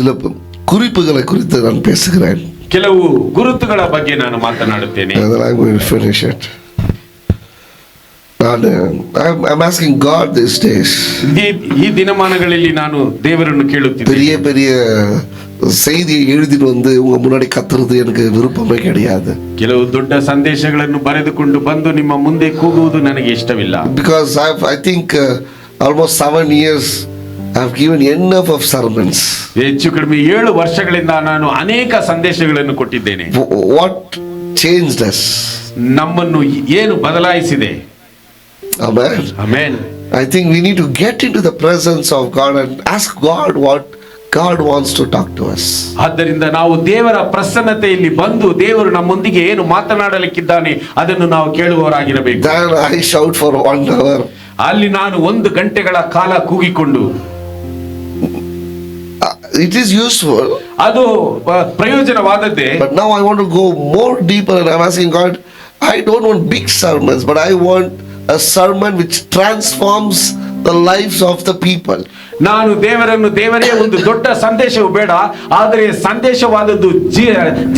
சில குறிப்புகளை குறித்து நான் பேசுகிறேன். ಕೆಲವು ಗುರುತುಗಳ ಬಗ್ಗೆ ನಾನು ಮಾತನಾಡುತ್ತೇನೆ. I'm going to finish it. I'm asking God these days. ಈ ದಿನಮಾನಗಳಲ್ಲಿ ನಾನು ದೇವರನ್ನು ಕೇಳುತ್ತಿದ್ದೇನೆ. பெரிய பெரிய செய்தியை எழுதிட்டு வந்து உங்க முன்னாடி கத்துறது எனக்கு விருப்பமே கிடையாது. ಕೆಲವು ದೊಡ್ಡ ಸಂದೇಶಗಳನ್ನು ಬರೆದುಕೊಂಡು ಬಂದು ನಿಮ್ಮ ಮುಂದೆ ಕೂಗುವುದು ನನಗೆ ಇಷ್ಟವಿಲ್ಲ. Because I think almost 7 years I've given enough of sermons. ಹೆಚ್ಚು ಕಡಿಮೆ 7 ವರ್ಷಗಳಿಂದ ನಾನು ಅನೇಕ ಸಂದೇಶಗಳನ್ನು ಕೊಟ್ಟಿದ್ದೇನೆ. What changed us? ನಮ್ಮನ್ನು ಏನು ಬದಲಾಯಿಸಿದೆ? Amen. Amen. I think we need to get into the presence of God and ask God what God wants to talk to us. ಆದ್ದರಿಂದ ನಾವು ದೇವರ ಪ್ರಸನ್ನತೆಯಲ್ಲಿ ಬಂದು ದೇವರು ನಮ್ಮೊಂದಿಗೆ ಏನು ಮಾತನಾಡಲಿಕ್ಕಿದ್ದಾನೆ ಅದನ್ನು ನಾವು ಕೇಳುವವರಾಗಿರಬೇಕು. Then I shout for 1 hour. ಅಲ್ಲಿ ನಾನು 1 ಗಂಟೆಗಳ ಕಾಲ ಕೂಗಿಕೊಂಡು it is useful. ಅದು ಪ್ರಯೋಜನವಾದದ್ದೇ. But now I want to go more deeper and I'm asking God, I don't want big sermons, but I want a sermon which transforms the lives of the people. ನಾನು ದೇವರೇ ಒಂದು ದೊಡ್ಡ ಸಂದೇಶವು ಬೇಡ, ಆದರೆ ಸಂದೇಶವಾದದ್ದು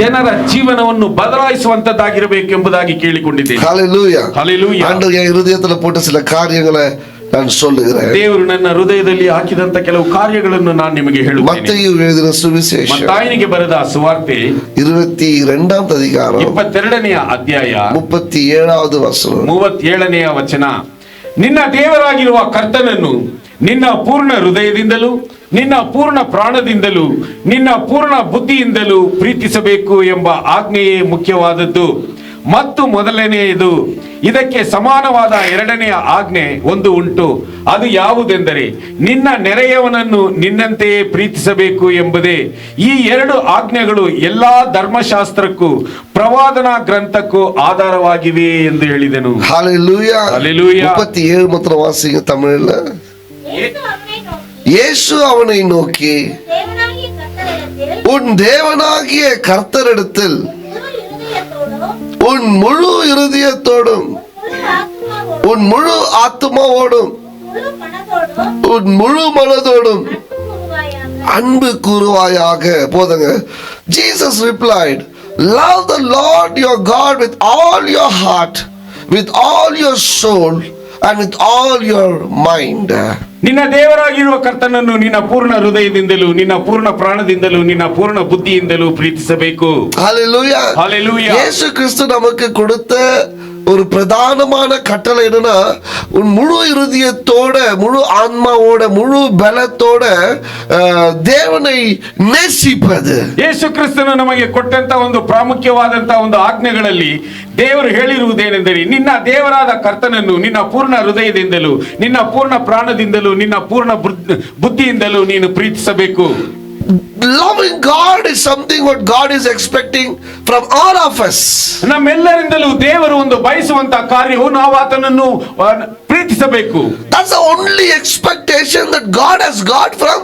ಜನರ ಜೀವನವನ್ನು ಬದಲಾಯಿಸುವಂತದ್ದಾಗಿರಬೇಕು ಎಂಬುದಾಗಿ ಕೇಳಿಕೊಂಡಿದ್ದೇನೆ. Hallelujah. Hallelujah. ஆண்டவர் என் இதயத்துல போட்ட சில காரியங்களை நான் சொல்லுகிறேன். ದೇವರು ನನ್ನ ಹೃದಯದಲ್ಲಿ ಹಾಕಿದಂತ ಕೆಲವು ಕಾರ್ಯಗಳನ್ನು ನಾನು ನಿಮಗೆ ಹೇಳುತ್ತೇನೆ. ಮತ್ತಾಯಿ எழுதின ಸುವಿಶೇಷ ಮತ್ತಾಯನಿಗೆ ಬರೆದ ಸುವಾರ್ತೆ 22வது அதிகாரம் 22ನೇ ಅಧ್ಯಾಯ 37வது ವಚನ 37ನೇ ವಚನ. ನಿನ್ನ ದೇವರಾಗಿರುವ ಕರ್ತನನ್ನು ನಿನ್ನ ಪೂರ್ಣ ಹೃದಯದಿಂದಲೂ ನಿನ್ನ ಪೂರ್ಣ ಪ್ರಾಣದಿಂದಲೂ ನಿನ್ನ ಪೂರ್ಣ ಬುದ್ಧಿಯಿಂದಲೂ ಪ್ರೀತಿಸಬೇಕು ಎಂಬ ಆಜ್ಞೆಯೇ ಮುಖ್ಯವಾದದ್ದು ಮತ್ತು ಮೊದಲನೆಯದು. ಇದಕ್ಕೆ ಸಮಾನವಾದ 2ನೇ ಆಜ್ಞೆ ಒಂದು ಉಂಟು, ಅದು ಯಾವುದೆಂದರೆ ನಿನ್ನ ನೆರೆಯವನನ್ನು ನಿನ್ನಂತೆಯೇ ಪ್ರೀತಿಸಬೇಕು ಎಂಬುದೇ. ಈ 2 ಆಜ್ಞೆಗಳು ಎಲ್ಲಾ ಧರ್ಮಶಾಸ್ತ್ರಕ್ಕೂ ಪ್ರವಾದನಾ ಗ್ರಂಥಕ್ಕೂ ಆಧಾರವಾಗಿವೆ ಎಂದು ಹೇಳಿದನು. ஹalleluya. Hallelujah. 37 மாத்திரம் வாசிங்க தமிழ்ல. இயேசு அவனை நோக்கி உன் தேவனாகிய கர்த்தரிடத்தில் உன் முழு இருதயத்தோடும் உன் முழு ஆத்துமாவோடும் உன் முழு மனதோடும் அன்பு கூறுவாயாக. போதுங்க. Jesus replied, love the Lord your God with all your heart, with all your soul and with all your mind. ನಿನ್ನ ದೇವರಾಗಿರುವ ಕರ್ತನನ್ನು ನಿನ್ನ ಪೂರ್ಣ ಹೃದಯದಿಂದಲೂ ನಿನ್ನ ಪೂರ್ಣ ಪ್ರಾಣದಿಂದಲೂ ನಿನ್ನ ಪೂರ್ಣ ಬುದ್ಧಿಯಿಂದಲೂ ಪ್ರೀತಿಸಬೇಕು. ஹalleluya. ஹalleluya. இயேசு கிறிஸ்து நமக்கு கொடுத்த ஒரு பிரதானமான கட்டளை என்னன்னா, உன் முழு இருதயத்தோட முழு ஆன்மாவோட முழு பலத்தோட தேவனை நேசிப்பது. ಯೇಸು ಕ್ರಿಸ್ತನು ನಮಗೆ ಕೊಟ್ಟಂತ ಒಂದು ಪ್ರಾಮುಖ್ಯವಾದಂತ ಒಂದು ಆಜ್ಞೆಗಳಲ್ಲಿ ದೇವರು ಹೇಳಿರುವುದೇನೆಂದರೆ ನಿನ್ನ ದೇವರಾದ ಕರ್ತನನ್ನು ನಿನ್ನ ಪೂರ್ಣ ಹೃದಯದಿಂದಲೂ ನಿನ್ನ ಪೂರ್ಣ ಪ್ರಾಣದಿಂದಲೂ ನಿನ್ನ ಪೂರ್ಣ ಬುದ್ಧಿಯಿಂದಲೂ ನೀನು ಪ್ರೀತಿಸಬೇಕು. Loving God is something what God is expecting from all of us. ನಮ್ಮೆಲ್ಲರಿಂದಲೂ ದೇವರು ಒಂದು ಬಯಸುವಂತ ಕಾರ್ಯವು ನಾವು ಆತನನ್ನು ಪ್ರೀತಿಸಬೇಕು. That's the only expectation that God has got from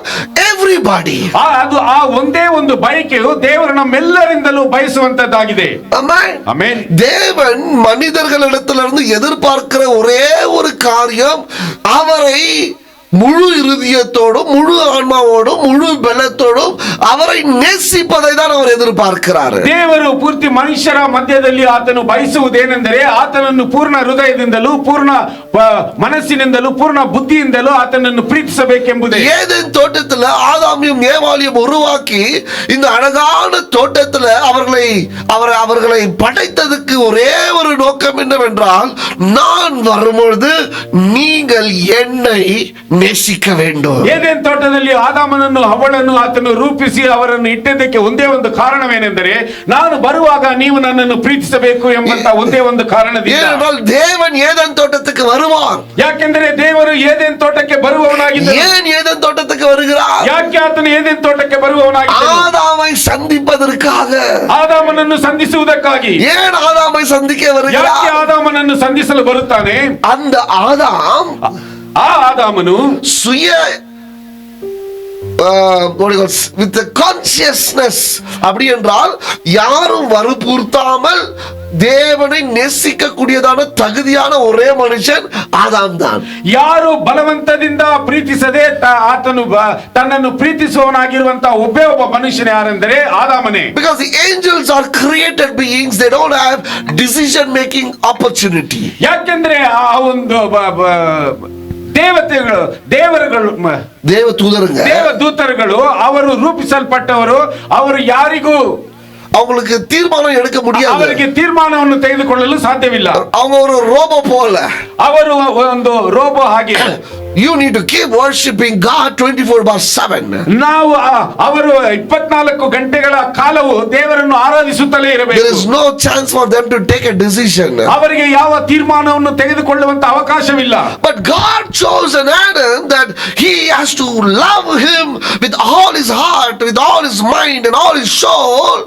everybody. ಅದು ಆ ಒಂದೇ ಒಂದು ಬಯಕೆಯು ದೇವರು ನಮ್ಮೆಲ್ಲರಿಂದಲೂ ಬಯಸುವಂತದ್ದಾಗಿದೆ. Amen. Amen. தேவன் மனிதர்களிடத்திலிருந்து எதிர்பார்க்கிற ஒரே ஒரு காரியம், அவரை முழு இருதயத்தோடும் முழு ஆன்மாவோடும் முழு பலத்தோடும் அவரை நேசிப்பதை தான் அவர் எதிர்பார்க்கிறார். ದೇವರು ಪೂರ್ತಿ ಮನುಷ್ಯರ ಮಧ್ಯದಲ್ಲಿ ಆತನು ಬಯಸುವುದೇನೆಂದರೆ ಆತನನ್ನು ಪೂರ್ಣ ಹೃದಯದಿಂದಲೂ ಪೂರ್ಣ ಮನಸ್ಸಿನಿಂದಲೂ ಪೂರ್ಣ ಬುದ್ಧಿಯಿಂದಲೂ ಆತನನ್ನು ಪ್ರೀತಿಸಬೇಕೆಂಬುದೇ. ஏதேன் தோட்டத்தில் ஆதாமையும் ஏவாளையும் உருவாக்கி இந்த அழகான தோட்டத்தில் அவர்களை படைத்ததுக்கு ஒரே ஒரு நோக்கம் என்னவென்றால், நான் வரும்பொழுது நீங்கள் என்னை நேசிக்க வேண்டும். ಏದೇನ್ ತೋಟದಲ್ಲಿ ಆದಾಮನನ್ನು ಅವಳನ್ನು ಆತನು ರೂಪಿಸಿ ಅವರನ್ನು ಇಟ್ಟದಕ್ಕೆ ಒಂದೇ ಒಂದು ಕಾರಣವೇನೆಂದರೆ ನಾನು ಬರುವಾಗ ನೀವು ನನ್ನನ್ನು ಪ್ರೀತಿಸಬೇಕು ಎಂಬಂತ ಒಂದೇ ಒಂದು ಕಾರಣದಿಂದ. ஏனென்றால் தேவன் ஏதேன் தோட்டத்துக்கு வருவார். ಯಾಕೆಂದರೆ ದೇವರು ಏದೇನ್ ತೋಟಕ್ಕೆ ಬರುವವನಾಗಿದ್ದಾನೆ. ஏன் ஏதேன் தோட்டத்துக்கு வருகிறார்? ಯಾಕೆ ಆತನು ಏದೇನ್ ತೋಟಕ್ಕೆ ಬರುವವನಾಗಿದ್ದಾನೆ? ஆதாமை சந்திப்பதற்காக, ಆದಾಮನನ್ನು ಸಂಧಿಸುವುದಕ್ಕಾಗಿ. ஏன் ஆதாமை சந்திக்க வருகிறார்? ಯಾಕೆ ಆದಾಮನನ್ನು ಸಂಧಿಸಲು ಬರುತ್ತಾನೆ? அந்த ஆதாம் ಆ ಆದಾಮನು சுய with the consciousness. அப்படி என்றால் யாரும் வற்புறுத்தாமல் தேவனை நேசிக்க கூடியதான தகுதியான ஒரே மனுஷன் ஆதாம் தான். ಯಾರು ಬಲವಂತದಿಂದ ಪ್ರೀತಿಸದೆ ಆತನು ತನ್ನನ್ನು ಪ್ರೀತಿಸುವವನಾಗಿರುವಂತಹ ಒಬ್ಬೇ ಒಬ್ಬ ಮನುಷ್ಯನ ಯಾರೆಂದರೆ ಆದಾಮನೇ. Because the angels are created beings, they don't have decision making opportunity. ಯಾಕೆಂದ್ರೆ ಆ ಒಂದು ದೇವರುಗಳು ದೇವದೂತರುಗಳು ಅವರು ರೂಪಿಸಲ್ಪಟ್ಟವರು, ಅವರು ಯಾರಿಗೂ அவங்களுக்கு தீர்மானம் எடுக்க முடியாது. ಅವರಿಗೆ ತೀರ್ಮಾನವನ್ನು ತೆಗೆದುಕೊಳ್ಳಲು ಸಾಧ್ಯವಿಲ್ಲ. அவங்க ஒரு ரோபோ போல, ಅವರು ಒಂದು ರೋಬೋ ಹಾಗೆ. You need to keep worshiping God 24/7. ನಾವು ಅವರು 24 ಗಂಟೆಗಳ ಕಾಲವು ದೇವರನ್ನು ಆರಾಧಿಸುತ್ತಲೇ ಇರಬೇಕು. There is no chance for them to take a decision. ಅವರಿಗೆ ಯಾವ ತೀರ್ಮಾನವನ್ನು ತೆಗೆದುಕೊಳ್ಳುವಂತ ಅವಕಾಶವಿಲ್ಲ. But God chose an Adam that he has to love him with all his heart, with all his mind and all his soul,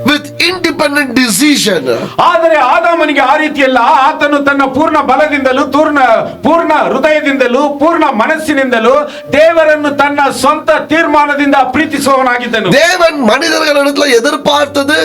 with independent decision. ಆದರೆ ಆದಾಮನಿಗೆ ಆ ರೀತಿಯಲ್ಲ. ಆತನು ತನ್ನ ಪೂರ್ಣ ಬಲದಿಂದಲೂ ಪೂರ್ಣ ಹೃದಯದಿಂದಲೂ ಪೂರ್ಣ ಮನಸ್ಸಿನಿಂದಲೂ ದೇವರನ್ನು ತನ್ನ ಸ್ವಂತ ತೀರ್ಮಾನದಿಂದ ಪ್ರೀತಿಸುವವನಾಗಿದ್ದನು. தேவன் மனிதர்களிடத்தில் எதிர்பார்த்தது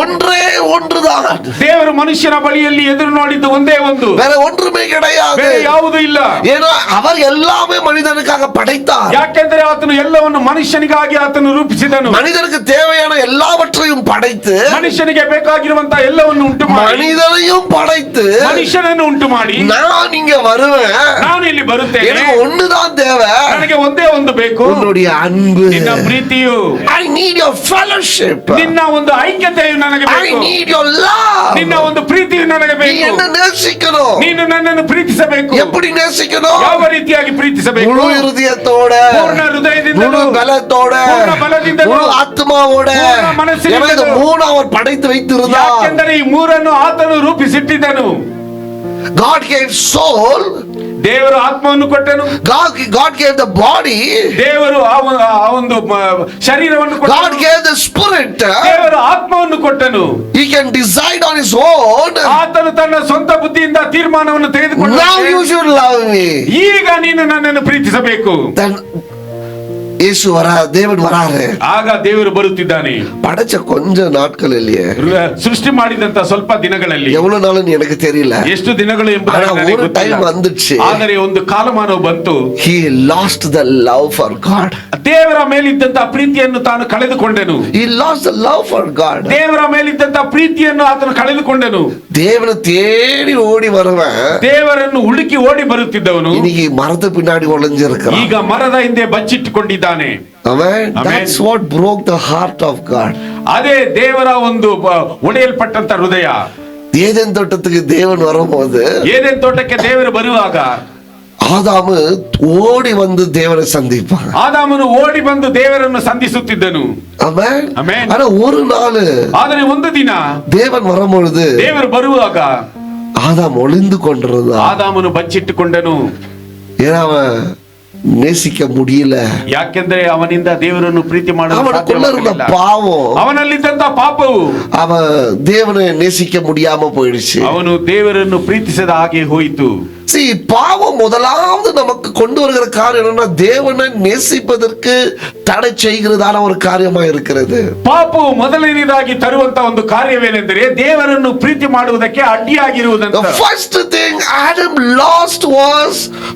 ஒன்றே ஒன்றுதான். ದೇವರು ಮನುಷ್ಯನ ಬಳಿಯಲ್ಲಿ ಎದುರು ನೋಡಿದ್ದು ಒಂದೇ ಒಂದು, வேற ஒன்றுமே கிடையாது. ಬೇರೆ ಯಾವುದೂ ಇಲ್ಲ. ஏன்னா அவர் எல்லாமே மனிதனுக்காக படைத்தார். ಯಾಕೆಂದರೆ ಆತನು ಎಲ್ಲವನ್ನು ಮನುಷ್ಯನಿಗಾಗಿ ಆತನು ರೂಪಿಸಿದನು. மனிதனுக்கு தேவையான எல்லாவற்றையும் படைத்து, ಮನುಷ್ಯನಿಗೆ ಬೇಕಾಗಿರುವಂತಹ ಎಲ್ಲವನ್ನು ಉಂಟು ಮಾಡಿ, மனிதனையும் படைத்து, ಮನುಷ್ಯನನ್ನು ಉಂಟು ಮಾಡಿ, நான் இங்க வருவேன், ನಾನು ಇಲ್ಲಿ ಬರುತ್ತೇನೆ, எனக்கு ஒண்ணுதான் தேவை, ನನಗೆ ಒಂದೇ ಒಂದು ಬೇಕು, உன்னுடைய அன்பு, ನಿನ್ನ ಪ್ರೀತಿಯು. I need your fellowship, ನಿನ್ನ ಒಂದು ಐಕ್ಯತೆಯು ನನಗೆ I ಬೇಕು, need your love, ನಿನ್ನ ಒಂದು ಪ್ರೀತಿಯು ನನಗೆ நீ ಬೇಕು. என்ன நேசிக்கணும், ನೀನು ನನ್ನನ್ನು ಪ್ರೀತಿಸಬೇಕು. எப்படி நேசிக்கணும், ಯಾವ ರೀತಿಯಾಗಿ ಪ್ರೀತಿಸಬೇಕು? முழு இருதயத்தோட, ಪೂರ್ಣ ಹೃದಯದಿಂದಲೂ, முழு பலத்தோட, ಪೂರ್ಣ ಬಲದಿಂದಲೂ, முழு ಆತ್ಮಾவோட. ಪೂರ್ಣ ಮನಸ್ಸಿನಿಂದಲೂ. இந்த மூணு அவர் படைத்து வைத்திருந்தார். ಯಾಕೆಂದರೆ ಈ ಮೂರನ್ನು ಆತನು ರೂಪಿಸಿಟ್ಟಿದ್ದನು. God gave soul, ದೇವರು ಆತ್ಮವನ್ನು ಕೊಟ್ಟನು. God gave the body, ದೇವರು ಆ ಒಂದು ಶರೀರವನ್ನು God ಕೊಟ್ಟನು. gave the spirit. ದೇವರು ಆತ್ಮವನ್ನು ಕೊಟ್ಟನು. He can decide on his own. ಆತನು ತನ್ನ ಸ್ವಂತ ಬುದ್ಧಿಯಿಂದ ತೀರ್ಮಾನವನ್ನು ತೆಗೆದುಕೊಂಡು, Now you should love me. ಈಗ ನೀನು ನನ್ನನ್ನು ಪ್ರೀತಿಸಬೇಕು. Then இயேசு தேவன் வராரு. ಆಗ ದೇವರು ಬರುತ್ತಿದ್ದಾನೆ. படைச்ச கொஞ்ச நாட்கள் இல்லையே, ಸೃಷ್ಟಿ ಮಾಡಿದಂತ ಸ್ವಲ್ಪ ದಿನಗಳಲ್ಲಿ, எவ்வளவு நாள்னு எனக்கு தெரியல, ಎಷ್ಟು ದಿನಗಳು ಎಂಬುದು ನನಗೆ ஒரு டைம் ಗೊತ್ತಿಲ್ಲ. வந்துச்சு. ಆದರೆ ಒಂದು ಕಾಲಮಾನವು ಬಂತು. He lost the love for God. ದೇವರ ಮೇಲಿದ್ದಂತ ಪ್ರೀತಿಯನ್ನು ತಾನು ಕಳೆದುಕೊಂಡನು. He lost the love for God. ದೇವರ ಮೇಲಿದ್ದಂತ ಪ್ರೀತಿಯನ್ನು ಆತನು ಕಳೆದುಕೊಂಡನು. தேவனை தேடி ஓடி வருவன், ದೇವರನ್ನು ಹುಡುಕಿ ಓಡಿ ಬರುತ್ತಿದ್ದವನು இன்னைக்கு மரத்து பின்னாடி ஒளிஞ்சிருக்கிறான். ಈಗ ಮರದ ಹಿಂದೆ ಬಚ್ಚಿಟ್ಟುಕೊಂಡಿದ್ದಾನೆ. Amen. That's what broke the heart of God. ಅದೇ ದೇವರ ಒಂದು ಒಡೆಯಲ್ಪಟ್ಟಂತ ಹೃದಯ. ஏதேன் தோட்டத்துக்கு தேவன் வரும்போது, ಏದೇನ್ ತೋಟಕ್ಕೆ ದೇವರು ಬರುವಾಗ ஆதாமு ஓடி வந்து தேவனை சந்திப்பான். ಆದಾಮನು ಓಡಿ ಬಂದು ದೇವರನ್ನು ಸಂಧಿಸುತ್ತಿದ್ದನು. Amen. Amen. ஆனா ஒரு நாள், ಆದರೆ ಒಂದು ದಿನ தேவன் வரும்பொழுது ದೇವರು ಬರುವಾಗ ஆதாம் ஒளிந்து கொண்டிருந்தான். ಆದಾಮನು ಬಚ್ಚಿಟ್ಟುಕೊಂಡನು. ஏன்னா அவன் நேசிக்க முடியல. ಯಾಕೆಂದ್ರೆ ಅವನಿಂದ ದೇವರನ್ನು ಪ್ರೀತಿ ಮಾಡಲು அவனுக்குள்ள இருந்த பாவம், ಅವನಲ್ಲಿದ್ದಂತ ಪಾಪವು அவன் தேவனை நேசிக்க முடியாம போயிடுச்சு. ಅವನು ದೇವರನ್ನು ಪ್ರೀತಿಸದ ಹಾಗೆ ಹೋಯಿತು. See, பாவம் முதலாவது நமக்கு கொண்டு வருகிற காரியம் என்னன்னா, தேவனை நேசிப்பதற்கு தடை செய்கிறதான ஒரு காரியமா இருக்கிறது. ಪಾಪವು ಮೊದಲನೇದಾಗಿ ತರುವಂತ ಒಂದು ಕಾರ್ಯವೇನೆಂದರೆ ದೇವರನ್ನು ಪ್ರೀತಿ ಮಾಡುವುದಕ್ಕೆ ಅಡ್ಡಿಯಾಗಿರುವುದಂತ. The first thing Adam lost was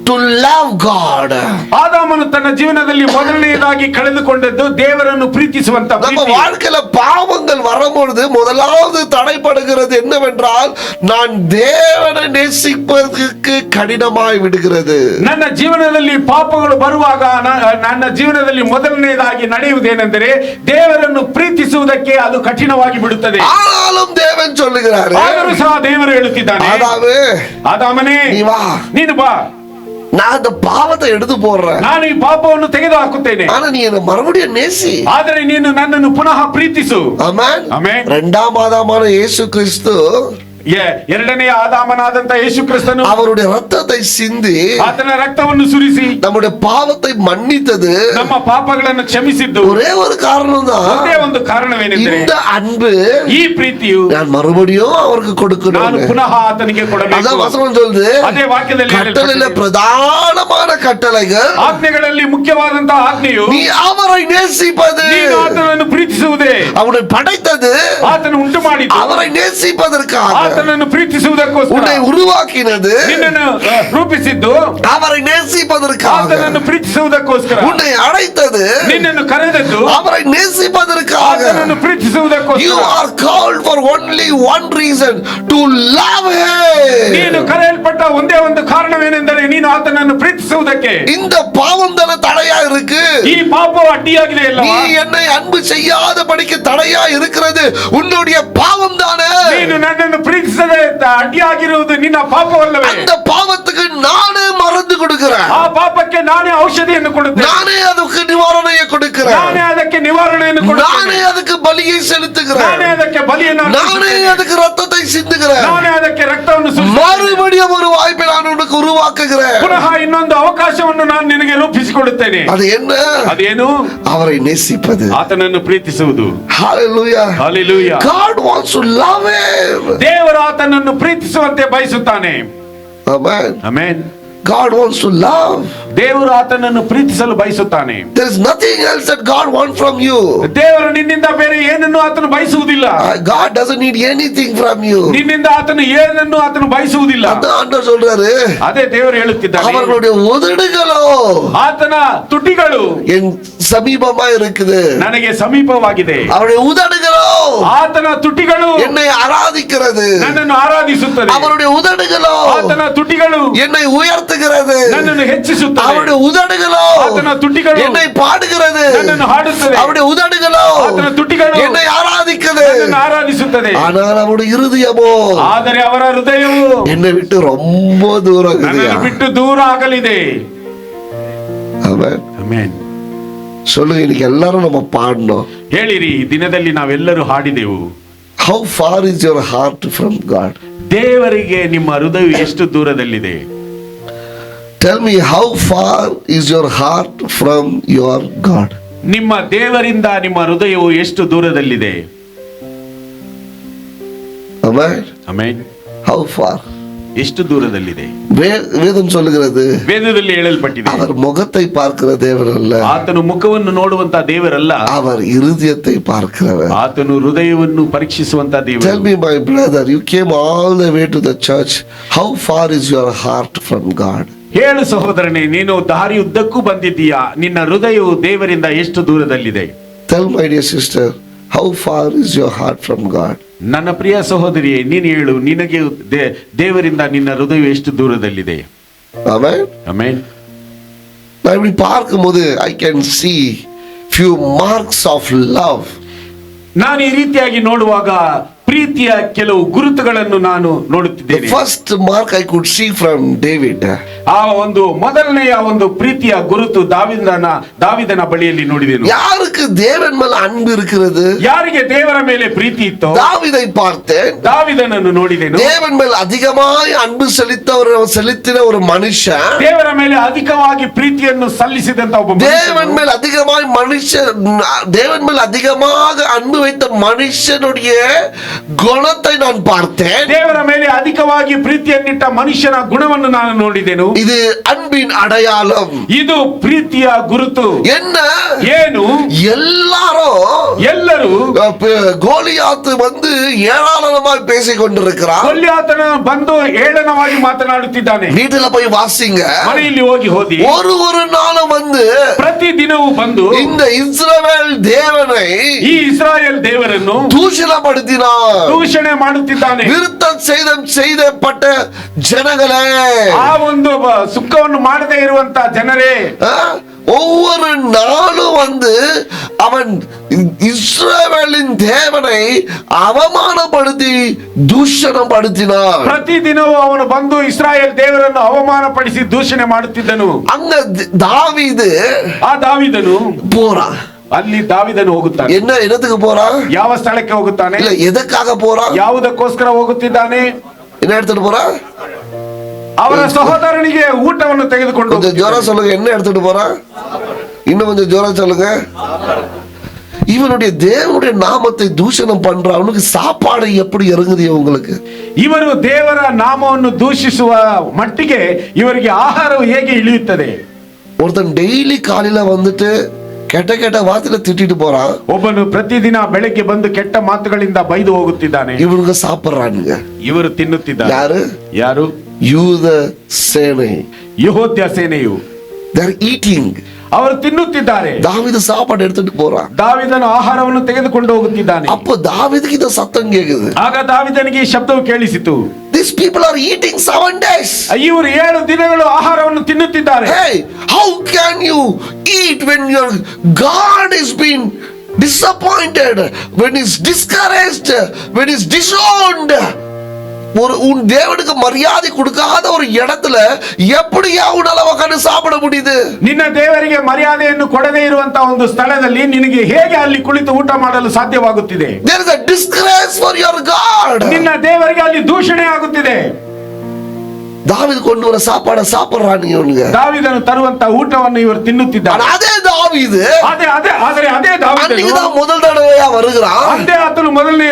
to love God. ಆದಾಮನು ತನ್ನ ಜೀವನದಲ್ಲಿ ಮೊದಲನೇದಾಗಿ ಕಳೆದುಕೊಂಡದ್ದು ದೇವರನ್ನು ಪ್ರೀತಿಸುವಂತ நம்ம ಪ್ರೀತಿ. வாழ்க்கையில பாவங்கள் வரும்பொழுது முதலாவது தடைப்படுகிறது என்னவென்றால், நான் தேவனை நேசிப்பதற்கு கடினமாய் விடுகிறது. ನನ್ನ ಜೀವನದಲ್ಲಿ ಪಾಪಗಳು ಬರುವಾಗ ನನ್ನ ಜೀವನದಲ್ಲಿ ಮೊದಲನೇದಾಗಿ ನಡೆಯುವುದೇನೆಂದರೆ ದೇವರನ್ನು ಪ್ರೀತಿಸುವುದಕ್ಕೆ ಅದು ಕಠಿಣವಾಗಿ ಬಿಡುತ್ತದೆ. ஆனாலும் தேவன் சொல்லுகிறார், ಆದರೂ ಸಹ ದೇವರು ಹೇಳುತ್ತಿದ್ದಾನೆ, ಆದಾಮನೇ ನೀನು ಬಾ, நான் அந்த பாவத்தை எடுத்து போடுறேன், ನಾನು ಈ ಪಾಪವನ್ನು ತೆಗೆದು ಹಾಕುತ್ತೇನೆ, ஆனா நீ என்ன மறுபடியும் நேசி, ಆದರೆ ನೀನು ನನ್ನನ್ನು ಪುನಃ ಪ್ರೀತಿಸು. ஆமென். ಆಮೆನ್. இரண்டாம் ஆதாமான இயேசு கிறிஸ்து ಎರಡನೆಯ ಆದಾಮನಾದಂತ ಯೇಸು ಕ್ರಿಸ್ತನು அவருடைய ரத்தத்தை சிந்தி ಆತನ ರಕ್ತವನ್ನು ಸುರಿಸಿ நம்முடைய பாவத்தை மன்னித்தது ನಮ್ಮ ಪಾಪಗಳನ್ನು ಕ್ಷಮಿಸಿದ್ದು ஒரே ஒரு காரணம் தான். ಒಂದೇ ಒಂದು ಕಾರಣವೇನೆಂದರೆ இந்த அன்பு ಈ ಪ್ರೀತಿಯು நான் மறுபடியும் அவருக்கு ನಾನು கொடுக்கணும். ಪುನಃ ಆತನಿಗೆ ಕೊಡಬೇಕು. அதான் வசனம் சொல்லுது. ಅದೇ ವಾಕ್ಯದಲ್ಲಿ கட்டளையில ಹೇಳಲ್ಪಟ್ಟಿದೆ. பிரதானமான கட்டளைகள் ಆಜ್ಞೆಗಳಲ್ಲಿ ಮುಖ್ಯವಾದಂತಹ ಆಜ್ಞೆಯು நீ அவரை நேசிப்பது, ನೀನು ಆತನನ್ನು ಪ್ರೀತಿಸುವುದೇ. அவனை படைத்தது ಆತನು ಉಂಟು ಮಾಡಿದ್ದು அவரை நேசிப்பதற்காக, ಆತನನ್ನು ಪ್ರೀತಿಸುವುದಕ್ಕೋಸ್ಕರ, உன்னை உருவாக்கினது ನಿನ್ನನ್ನು ರೂಪಿಸಿದ್ದು அவரை நேசிப்பதற்காக, ಆತನನ್ನು ಪ್ರೀತಿಸುವುದಕ್ಕೋಸ್ಕರ, உன்னை அழைத்தது ನಿನ್ನನ್ನು ಕರೆದದ್ದು அவரை நேசிப்பதற்காக. ಆತನನ್ನು You ಪ್ರೀತಿಸುವುದಕ್ಕೋಸ್ಕರ. are called for only one reason, to love ನೀನು him. ಕರೆಯಲ್ಪಟ್ಟ ಒಂದೇ ಒಂದು ಕಾರಣವೇನೆಂದರೆ ನೀನು ಆತನನ್ನು ಪ್ರೀತಿಸುವುದಕ್ಕೆ. இந்த பாவம் தான தடையா இருக்கு. ಈ ಪಾಪವು ಅಡ್ಡಿಯಾಗಿದೆ நீ ಅಲ್ಲವಾ? என்னை அன்பு செய்யாதபடிக்கு தடையா இருக்கிறது உன்னுடைய பாவம் தானே. ನೀನು ನನ್ನನ್ನು ಪ್ರೀತಿಸದೆ ಅಡ್ಡಿಯಾಗಿರುವುದು ನಿನ್ನ ಪಾಪವಲ್ಲವೇ? அந்த பாவத்துக்கு நானே மருந்து கொடுக்கிறேன், ಆ ಪಾಪಕ್ಕೆ ನಾನೇ ಔಷಧಿಯನ್ನು ಕೊಡುತ್ತೇನೆ, நானே அதுக்கு நிவாரணையை கொடுக்கிறேன், ನಾನೇ ಅದಕ್ಕೆ ನಿವಾರಣೆಯನ್ನು நானே ಕೊಡುತ್ತೇನೆ, அதுக்கு பலியை செலுத்துகிறேன், ನಾನೇ ಅದಕ್ಕೆ ಬಲಿಯನ್ನು நானே ಅರ್ಪಿಸುತ್ತೇನೆ, அதுக்கு ரத்தத்தை சிந்துகிறேன், ನಾನೇ ಅದಕ್ಕೆ ರಕ್ತವನ್ನು ಸುರಿಸುತ್ತೇನೆ. மறுபடியும் ஒரு வாய்ப்பை நான் உனக்கு உருவாக்குகிறேன். ಪುನಃ ಇನ್ನೊಂದು ಅವಕಾಶವನ್ನು ನಾನು ನಿನಗೆ ರೂಪಿಸಿಕೊಡುತ್ತೇನೆ. அது என்ன? ಅದೇನು? அவரை நேசிப்பது. ಆತನನ್ನು ಪ್ರೀತಿಸುವುದು. Hallelujah. Hallelujah. God wants to love him. ದೇವರು ಆತನನ್ನು ಪ್ರೀತಿಸುವಂತೆ ಬಯಸುತ್ತಾನೆ. Amen. Amen. God wants to love. ದೇವರು ಆತನನ್ನು ಪ್ರೀತಿಸಲು ಬಯಸುತ್ತಾನೆ. There is nothing else that God wants from you. ದೇವರು ನಿನ್ನಿಂದ ಬೇರೆ ಏನನ್ನು ಆತನು ಬಯಸುವುದಿಲ್ಲ. God doesn't need anything from you. ನಿನ್ನಿಂದ ಆತನು ಏನನ್ನು ಆತನು ಬಯಸುವುದಿಲ್ಲ. அதான் ஆண்டவர் சொல்றாரு, ಅದೇ ದೇವರು ಹೇಳುತ್ತಿದ್ದಾನೆ. அவர்களுடைய உதடுகளோ ಆತನ ತುಟಿಗಳು என் சமீபமா இருக்குது. ನನಗೆ ಸಮೀಪವಾಗಿದೆ. அவருடைய உதடுகளோ ಆತನ ತುಟಿಗಳು என்னை ஆராதிக்கிறது. ನನ್ನನ್ನು ಆರಾಧಿಸುತ್ತದೆ. அவருடைய உதடுகளோ ಆತನ ತುಟಿಗಳು என்னை உயர்த்துகிறது. ನನ್ನನ್ನು ಹೆಚ್ಚಿಸುತ್ತದೆ. அவருடைய உதடுகளோ ಆತನ ತುಟಿಗಳು என்னை பாடுகிறது. ನನ್ನನ್ನು ಹಾಡುತ್ತದೆ. அவருடைய உதடுகளோ ಆತನ ತುಟಿಗಳು என்னை ஆராதிக்கிறது. ನನ್ನನ್ನು ಆರಾಧಿಸುತ್ತದೆ. ஆனால் அவருடைய இருதயமோ ಆದರೆ ಅವರ ಹೃದಯವು என்னை விட்டு ரொம்ப தூரம் ನನ್ನನ್ನು ಬಿಟ್ಟು ದೂರ ಆಗಲಿದೆ. ஆமென். ಆಮೆನ್. சொல்லுங்க, இன்னைக்கு எல்லாரும் நம்ம பாடணும். ಹೇಳಿರಿ, ಈ ದಿನದಲ್ಲಿ ನಾವೆಲ್ಲರೂ ಹಾಡಿದೆವು. How far is your heart from God? ದೇವರಿಗೆ ನಿಮ್ಮ ಹೃದಯ ಎಷ್ಟು ದೂರದಲ್ಲಿದೆ? Tell me, how far is your heart from your God? ನಿಮ್ಮ ದೇವರಿಂದ ನಿಮ್ಮ ಹೃದಯವು ಎಷ್ಟು ದೂರದಲ್ಲಿದೆ? Amen. ಆಮೆನ್. How far? ಎಷ್ಟು ದೂರದಲ್ಲಿದೆ? வேதம் சொல்லுகிறது, ವೇದದಲ್ಲಿ ಹೇಳಲ್ಪಟ್ಟಿದೆ, அவர் முகத்தை பார்க்கிற தேவன் அல்ல, ಆತನು ಮುಖವನ್ನು ನೋಡುವಂತ ದೇವರಲ್ಲ, அவர் இருதயத்தை பார்க்கிறவர். ಆತನು ಹೃದಯವನ್ನು ಪರೀಕ್ಷಿಸುವಂತ Tell ದೇವರು. me, my brother, you came all the way to the church. How far is your heart from God? ಹೇಳು ಸಹೋದರನೇ, ನೀನು ದಾರಿ ಉದ್ದಕ್ಕೂ ಬಂದಿದ್ದೀಯಾ? ನಿನ್ನ ಹೃದಯವು ದೇವರಿಂದ ಎಷ್ಟು ದೂರದಲ್ಲಿದೆ? Tell my dear sister, how far is your heart from God? ನನ್ನ ಪ್ರಿಯ ಸಹೋದರಿಯೇ, ನೀನು ಹೇಳು, ನಿನಗೆ ದೇವರಿಂದ ನಿನ್ನ ಹೃದಯ ಎಷ್ಟು ದೂರದಲ್ಲಿದೆ? Amen. ಆಮೆನ್. நான் இப்படி பார்க்கும்போது I can see few marks of love. ನಾನು ಈ ರೀತಿಯಾಗಿ ನೋಡುವಾಗ ಪ್ರೀತಿಯ ಕೆಲವು ಗುರುತುಗಳನ್ನು ನಾನು The ನೋಡುತ್ತಿದ್ದೇನೆ. first mark I could see from David. ಆ ಒಂದು ಮೊದಲನೆಯ ಒಂದು ಪ್ರೀತಿಯ ಗುರುತು ದಾವಿದನ ಬಳಿಯಲ್ಲಿ ನೋಡಿದೆನು. யாருக்கு தேவன் மேல அன்பு இருக்கிறது? ಯಾರಿಗೆ ದೇವರ ಮೇಲೆ ಪ್ರೀತಿ ಇತ್ತೋ தாவீதை பார்த்தேன். ದಾವಿದನನ್ನು ನೋಡಿದೆನು. தேவன் மேல் அதிகமாய் அன்பு செலுத்தின ஒரு மனுஷன், ದೇವರ ಮೇಲೆ ಅಧಿಕವಾಗಿ ಪ್ರೀತಿಯನ್ನು ಸಲ್ಲಿಸಿದಂತ ಒಬ್ಬ தேவன் மேல் அதிகமாய் தேவன் மேல் அதிகமாக அன்பு வைத்த மனுஷனுடைய குணத்தை நான் பார்த்தேன். ದೇವರ ಮೇಲೆ ಅಧಿಕವಾಗಿ ಪ್ರೀತಿಯನ್ನಿಟ್ಟ ಮನುಷ್ಯನ ಗುಣವನ್ನು ನಾನು ನೋಡಿದೆನು. இது அன்பின் அடையாளம். ಇದು ಪ್ರೀತಿಯ ಗುರುತು. என்ன? ಏನು? ಎಲ್ಲರೂ கோலியாத்து வந்து ஏராளமாய் பேசிக் கொண்டிருக்கிறார். ಕೊಲ್ಯಾತನ ಬಂದು ಏಳನವಾಗಿ ಮಾತನಾಡುತ್ತಿದ್ದಾನೆ. வீட்டுல போய் வாசிங்க. ಮನೆಯಲ್ಲಿ ಹೋಗಿ ಓದಿ. ஒரு நாளும் வந்து ಪ್ರತಿ ದಿನವೂ ಬಂದು இந்த இஸ்ரவேல் தேவனை ಈ ಇಸ್ರಾಯೇಲ್ ದೇವರನ್ನು தூஷணப்படுத்தினார், ದೂಷಣೆ ಮಾಡುತ್ತಿದ್ದಾನೆ. விருத்தம் செய்யப்பட்ட ஜனங்களே, ಆ ಒಂದು ಸುಖವನ್ನು ಮಾಡದೇ ಇರುವಂತ ಜನರೇ, ஒவ்வொரு நாளும் வந்து அவன் இஸ்ரவேலின் தேவனை அவமானப்படுத்தி ದೂಷಣಪಡುತ್ತಿனான். ಪ್ರತಿದಿನವೂ ಅವನು ಬಂದು ಇಸ್ರಾಯೇಲ್ ದೇವರನ್ನು ಅವಮಾನಪಡಿಸಿ ದೂಷಣೆ ಮಾಡುತ್ತಿದ್ದನು. அங்க தாவீது ಆ ದಾವಿದನು போறான். ಅಲ್ಲಿ ದಾವಿದನು ಹೋಗುತ್ತಾನೆ. என்னத்துக்கு போறான்? ಯಾವ ಸ್ಥಳಕ್ಕೆ ಹೋಗುತ್ತಾನೆ? இல்ல எதுக்காக போறான்? ಯಾವುದಕ್ಕೋಸ್ಕರ ಹೋಗುತ್ತಿದ್ದಾನೆ? என்ன எடுத்துட்டு போறான்? ಅವರ ಸಹೋದರನಿಗೆ ಊಟವನ್ನು ತೆಗೆದುಕೊಂಡು கொஞ்சம் ஜோரா சொல்லுங்க, என்ன எடுத்துட்டு போறான்? இன்னும் கொஞ்சம் ஜோரா சொல்லுங்க. இவனுடைய தேவனுடைய நாமத்தை தூஷணம் பண்ற அவனுக்கு சாப்பாடு எப்படி இறங்குது உங்களுக்கு? ಇವರು ದೇವರ ನಾಮವನ್ನು ದೂಷಿಸುವ ಮಟ್ಟಿಗೆ ಇವರಿಗೆ ಆಹಾರವು ಹೇಗೆ ಇಳಿಯುತ್ತದೆ? ஒருத்தன் டெய்லி காலையில வந்துட்டு ಕೆಟ್ಟ ಕೆಟ್ಟ ವಾರ್ತೆ ತಿಟ್ಟಿட்டு போறான். ಒಬ್ಬನು ಪ್ರತಿದಿನ ಬೆಳಗ್ಗೆ ಬಂದು ಕೆಟ್ಟ ಮಾತುಗಳಿಂದ ಬೈದು ಹೋಗುತ್ತಿದ್ದಾನೆ. இவனுங்க சாப்பிடுறானுங்க. ಇವರು ತಿನ್ನುತ್ತಿದ್ದಾರೆ. ಯಾರು? ಯಾರು? ಯೂದ ಸೇನೆ, ಯೆಹೂದ್ಯ ಸೇನೆಯು. they are eating. ಅವರು ತಿನ್ನುತ್ತಿದ್ದಾರೆ. தாவீது சாப்பாடு எடுத்துட்டு போறான். ದಾವಿದನು ಆಹಾರವನ್ನು ತೆಗೆದುಕೊಂಡು ಹೋಗುತ್ತಿದ್ದಾನೆ. அப்போ தாவீதுக்கு இந்த சத்தம் கேக்குது. ಆಗ ದಾವಿದನಿಗೆ ಈ ಶಬ್ದವು ಕೇಳಿಸಿತು. These people are eating 7 days. ಇವರು 7 ದಿನಗಳು ಆಹಾರವನ್ನು ತಿನ್ನುತ್ತಿದ್ದಾರೆ. Hey, how can you eat when your God is being disappointed, when he's discouraged, when he's disowned? உன் தேவனுக்கு மரியாதை கொடுக்காத ஒரு இடத்துல எப்படி உன்னால உட்கார்ந்து சாப்பிட முடியுது? ನಿನ್ನ ದೇವರಿಗೆ ಮರ್ಯಾದೆಯನ್ನು ಕೊಡದೇ ಇರುವಂತ ಒಂದು ಸ್ಥಳದಲ್ಲಿ ನಿನಗೆ ಹೇಗೆ ಅಲ್ಲಿ ಕುಳಿತು ಊಟ ಮಾಡಲು ಸಾಧ್ಯವಾಗುತ್ತಿದೆ? There is a disgrace for your God. ನಿನ್ನ ದೇವರಿಗೆ ಅಲ್ಲಿ ದೂಷಣೆ ಆಗುತ್ತಿದೆ. தாவீது கொண்டு வர சாப்பாட சாப்பிடுறாங்க இவனுங்க. ದಾವಿದನು ತರುವಂತ ಊಟವನ್ನು ಇವರು ತಿನ್ನುತ್ತಿದ್ದಾರೆ. அதே தாவீது ಅದೇ ದಾವಿದನು தான் முதல் தடவையா வருகிறான். ಅಂದೇ ಆತನು ಮೊದಲನೇ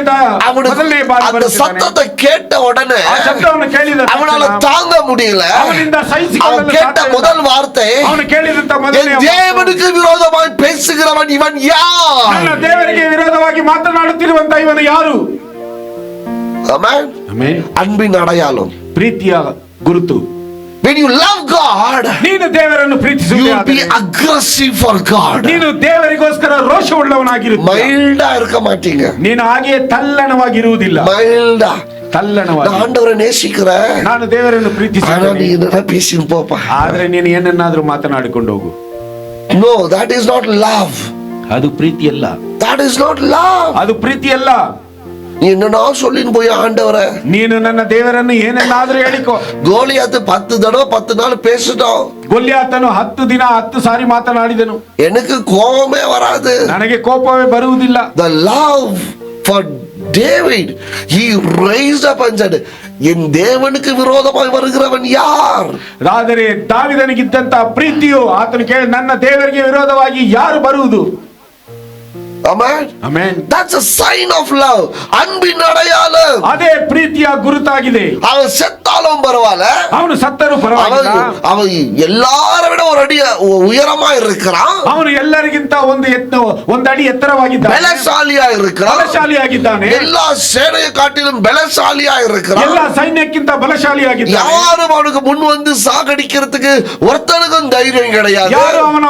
ಬಾರಿ அந்த சத்தத்தை கேட்ட உடனே ಆ ಶಬ್ದವನ್ನು ಕೇಳಿದ அவனால தாங்க முடியல. ಅವನಿಂದ அவன் ಸಹಿಸಿಕೊಳ್ಳಲು கேட்ட முதல் வார்த்தை, ಅವನು ಕೇಳಿದಂತ ಮೊದಲನೇ என் தேவனுக்கு விரோதமாய் பேசுகிறவன் இவன் யார்? ನನ್ನ ದೇವರಿಗೆ ವಿರೋಧವಾಗಿ ಮಾತನಾಡುತ್ತಿರುವಂತ ಇವನು ಯಾರು? ஆமென். ಆಮೆನ್. அன்பின் அடையாளம், ಪ್ರೀತಿಯ ಗುರುತು. when you love God, ನೀನು ದೇವರನ್ನು you will be ಪ್ರೀತಿಸುತ್ತೀಯಾದರೆ aggressive for God. ನೀನು ದೇವರಿಗೋಸ್ಕರ ರೋಷವುಳ್ಳವನಾಗಿರುತ್ತೀಯ. மைல்டா இருக்க மாட்டீங்க. ನೀನು ಹಾಗೆಯೇ ತಲ್ಲಣವಾಗಿರುವುದಿಲ್ಲ. மைல்டா. ತಲ್ಲಣವಾಗಿ. நான் ஆண்டவரை நேசிக்கிறேன். ನಾನು ದೇವರನ್ನು ஆனா ಪ್ರೀತಿಸುತ್ತೇನೆ. நீ என்ன பேசிட்டு போப்பா. ಆದ್ರೆ ನೀನು ಏನನ್ನಾದ್ರೂ ಮಾತನಾಡಿಕೊಂಡು ಹೋಗು. No, that is not love. ಅದು ಪ್ರೀತಿ ಅಲ್ಲ. That is not love. ಅದು ಪ್ರೀತಿ ಅಲ್ಲ. நீ என்னன்னா சொல்லின்னு போய் ஆண்டவரை, ನೀನು ನನ್ನ ದೇವರನ್ನು ಏನನ್ನಾದ್ರೂ ಹೇಳಿಕೋ. கோலியாத்து 10 தடவை 10 நாள் பேசிட்டோம். ಗೊಲ್ಯಾತನು 10 ದಿನ 10 ಸಾರಿ ಮಾತನಾಡಿದನು. எனக்கு கோபமே வராது. ನನಗೆ ಕೋಪವೇ ಬರುವುದಿಲ್ಲ. The love for David, he raised up and said, என் தேவனுக்கு விரோதமாய் வருகிறவன் யார்? ಆದರೆ ದಾವಿದನಿಗಿದ್ದಂತ ಪ್ರೀತಿಯು ಆತನು ಕೇಳಿ ನನ್ನ ದೇವರಿಗೆ ವಿರೋಧವಾಗಿ ಯಾರು ಬರುವುದು? Amen. Amen. That's a sign of love. அன்பின் அடையாளம். ಅದೇ ಪ್ರೀತಿಯ ಗುರುತಾಗಿದೆ. அவன் செத்தாலும் பரவாயில்ல, ಅವನು ಸತ್ತರೂ ಪರವಾಗಿಲ್ಲ. அவன் எல்லாரை விட ஒரு அடி உயரமா இருக்கிறான். ಅವನು ಎಲ್ಲರಿಗಿಂತ ಒಂದು ಅಡಿ ಎತ್ತರವಾಗಿದ್ದಾನೆ. பலசாலியா இருக்கிறான். ಬಲಶಾಲಿಯಾಗಿದ್ದಾನೆ. எல்லா சேனையை காட்டிலும் பலசாலியா இருக்கிறான். ಎಲ್ಲ ಸೈನ್ಯಕ್ಕಿಂತ ಬಲಶಾಲಿಯಾಗಿದ್ದಾನೆ. யாரும் அவனுக்கு முன் வந்து சாகடிக்கிறதுக்கு ஒருத்தனுக்கும் தைரியம் கிடையாது. ಯಾರು ಅವನ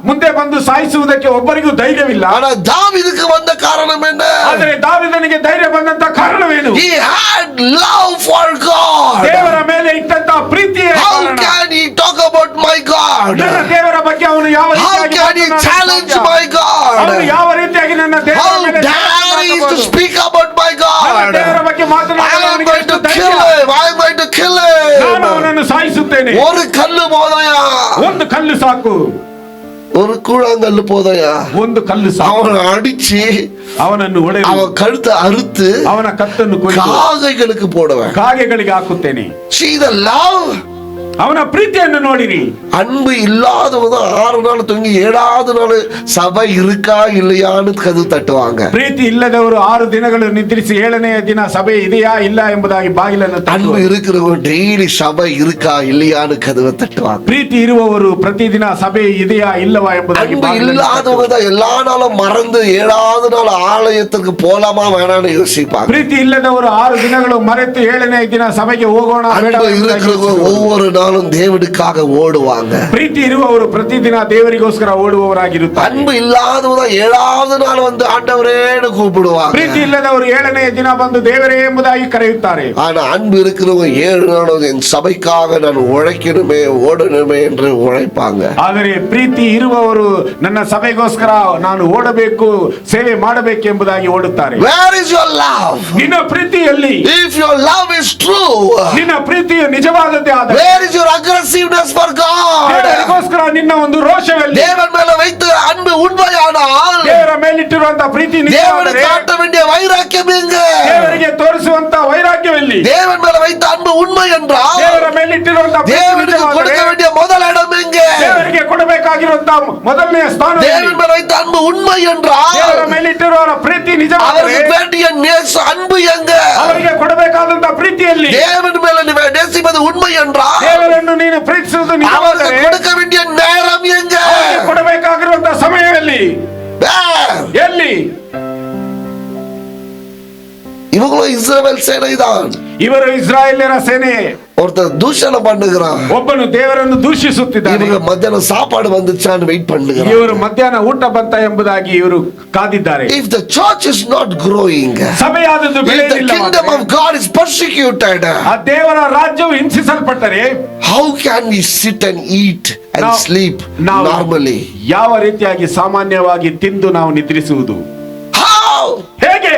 ಮುಂದೆ ಬಂದು ಸಾಯಿಸುವುದಕ್ಕೆ ಒಬ್ಬರಿಗೂ ಧೈರ್ಯವಿಲ್ಲ. ஆனா தாவீதுக்கு வந்த காரணம் என்ன? ಆದರೆ ದಾವಿದನಿಗೆ ಧೈರ್ಯ ಬಂದಂತ ಕಾರಣವೇನು? He had love for God. ದೇವರ ಮೇಲೆ ಇಟ್ಟಂತ ಪ್ರೀತಿಯೇ How ಕಾರಣ. can he talk about my God? ನನ್ನ ದೇವರ ಬಗ್ಗೆ ಅವನು ಯಾವ How ರೀತಿಯಾಗಿ can he challenge my God? ಅವನು ಯಾವ ರೀತಿಯಾಗಿ ನನ್ನ ದೇವರ How ಮೇಲೆ dare he to speak about my ನನ್ನ God? ದೇವರ ಬಗ್ಗೆ I ಮಾತನಾಡಲು am ಅವನಿಗೆ going to ಎಷ್ಟು kill ಧೈರ್ಯ? him. I am going to kill ನಾನು him. ಅವನನ್ನು ಸಾಯಿಸುತ್ತೇನೆ. ஒரு கல்லு போதையா? ಒಂದು கಲ್ಲು ಸಾಕು. ஒரு கூழாங்கல்லு போதையா? ಒಂದು ಕಲ್ಲು ಸಾಕು. அவனை அடிச்சு ಅವನನ್ನು ಹೊಡೆದು அவன் கழுத்தை அறுத்து ಅವನ ಕತ್ತನ್ನು ಕೊಯ್ದು காகைகளுக்கு போடுவேன். ಕಾಗೆಗಳಿಗೆ ಹಾಕುತ್ತೇನೆ. See the love. ಅವನ ಪ್ರೀತಿಯನ್ನು ನೋಡಿರಿ. அன்பு இல்லாதவங்க 6 நாள் தூங்கி 7வது நாள் சபை இருக்கா இல்லையான்னு கதவு தட்டுவாங்க. ಪ್ರೀತಿ ಇಲ್ಲದವರು 6 ದಿನಗಳು ನಿದ್ರಿಸಿ 7ನೇ ದಿನ ಸಭೆ ಇದೆಯಾ ಇಲ್ಲ ಎಂಬುದಾಗಿ ಬಾಗಿಲನ್ನು அன்பு ತಟ್ಟುವರು. இருக்கிறவங்க டெய்லி சபை இருக்கா இல்லையான்னு கதவை தட்டுவாங்க. ಪ್ರೀತಿ ಇರುವವರು ಪ್ರತಿದಿನ ಸಭೆ ಇದೆಯಾ ಇಲ್ಲವಾ ಎಂಬುದಾಗಿ அன்பு ಬಾಗಿಲನ್ನು இல்லாதவங்க தான் எல்லா நாளும் மறந்து 7வது நாள் ஆலயத்திற்கு போலாமா வேணாம்னு யோசிப்பாங்க. ಪ್ರೀತಿ ಇಲ್ಲದವರು 6 ದಿನಗಳು ಮರೆತು 7ನೇ ದಿನ ಸಭೆಗೆ ಹೋಗೋಣ ಬೇಡ அன்பு ಎಂಬುದಾಗಿ இருக்கிறவங்க ಯೋಚಿಸುವರು. ஒவ்வொரு நாளும் தேவனுக்காக ஓடுவாங்க. ಪ್ರೀತಿ ಇರುವವರು ಪ್ರತಿದಿನ ದೇವರಿಗೋಸ್ಕರ ಓಡುವವರಾಗಿರುತ್ತಾರೆ. அன்பு இல்லாதவங்க 7வது நாள் வந்து ஆண்டவரேன்னு கூப்பிடுவாங்க. ಪ್ರೀತಿ ಇಲ್ಲದವರು 7ನೇ ದಿನ ಬಂದು ದೇವರೇ ಎಂಬುದಾಗಿ ಕರೆಯುತ್ತಾರೆ. ஆனா அன்பு இருக்கிறவங்க 7 நாளும் என் சபைக்காக நான் உழைக்கணுமே ஓடணுமே என்று உழைப்பாங்க. ಆದರೆ ಪ್ರೀತಿ ಇರುವವರು ನನ್ನ ಸಭೆಗೋಸ್ಕರ ನಾನು ಓಡಬೇಕು ಸೇವೆ ಮಾಡಬೇಕು ಎಂಬುದಾಗಿ ಓಡುತ್ತಾರೆ. Where is your love? ನಿನ್ನ ಪ್ರೀತಿಯಲ್ಲಿ If your love is true, ನಿನ್ನ ಪ್ರೀತಿಯು ನಿಜವಾದದ್ದೇ ಆದರೆ where is is your aggressiveness for God? ದೇವರಿಗೋಸ್ಕರ ನಿನ್ನ ಒಂದು ರೋಷವೆಲ್ಲಿ? தேவன் மேல வைத்து அன்பு உண்மையானால் ದೇವರ ಮೇಲಿಟ್ಟಿರುವಂತ ಪ್ರೀತಿ தேவனுக்கு ನಿಜವಾದರೆ காட்ட வேண்டிய வைராக்கியம் எங்க? ದೇವರಿಗೆ ತೋರಿಸುವಂತ ವೈರಾಗ್ಯವೆಲ್ಲಿ? தேவன் மேல வைத்த அன்பு உண்மை என்றால் ದೇವರ ಮೇಲಿಟ್ಟಿರುವಂತ ಪ್ರೀತಿ தேவனுக்கு ನಿಜವಾದರೆ கொடுக்க வேண்டிய முதல் இடம் எங்க? ದೇವರಿಗೆ ಕೊಡಬೇಕಾಗಿರುವಂತ ಮೊದಲನೆಯ ಸ್ಥಾನ தேவன் மேல வைத்த அன்பு உண்மை என்றால் ದೇವರ ಮೇಲಿಟ್ಟಿರುವ ಪ್ರೀತಿ ನಿಜವಾದರೆ அவருக்கு வேண்டிய நேச அன்பு எங்க? ಅವರಿಗೆ ಕೊಡಬೇಕಾದಂತ ಪ್ರೀತಿಯಲ್ಲಿ தேவன் மேல நீ நேசிப்பது உண்மை என்றால் ದೇವರನ್ನು ನೀನು ಪ್ರೀತಿಸುವುದು அவருக்கு ನಿಜವಾದರೆ கொடுக்க வேண்டிய நேரம் எங்க? ಅವರಿಗೆ ಕೊಡಬೇಕಾಗಿರುವಂತ ಸಮಯದಲ್ಲಿ ಎಲ್ಲಿ? இவங்களும் இஸ்ரவேல் சேனை தான். ಇವರು ಇಸ್ರಾಯೇಲ್ಯರ ಸೇನೆ. ஒருத்தர் தூஷணம் பண்ணுகிறான், ಒಬ್ಬನು ದೇವರನ್ನು ದೂಷಿಸುತ್ತಿದ್ದಾನೆ. இவங்க மத்தியானம் சாப்பாடு வந்துச்சான்னு வெயிட் பண்ணுகிறான். ಇವರು ಮಧ್ಯಾಹ್ನ ಊಟ ಬಂತ ಎಂಬುದಾಗಿ ಇವರು ಕಾದಿದ್ದಾರೆ. If the church is not growing, ಸಭೆಯಾದದ್ದು if the ಬೆಳೆಯಲಿಲ್ಲ, kingdom of God is persecuted, ಆ ದೇವರ ರಾಜ್ಯವು ಹಿಂಸಿಸಲ್ಪಟ್ಟರೆ how can we sit and eat and sleep normally? ಯಾವ ರೀತಿಯಾಗಿ ಸಾಮಾನ್ಯವಾಗಿ ತಿಂದು ನಾವು ನಿದ್ರಿಸುವುದು? How? ಹೇಗೆ?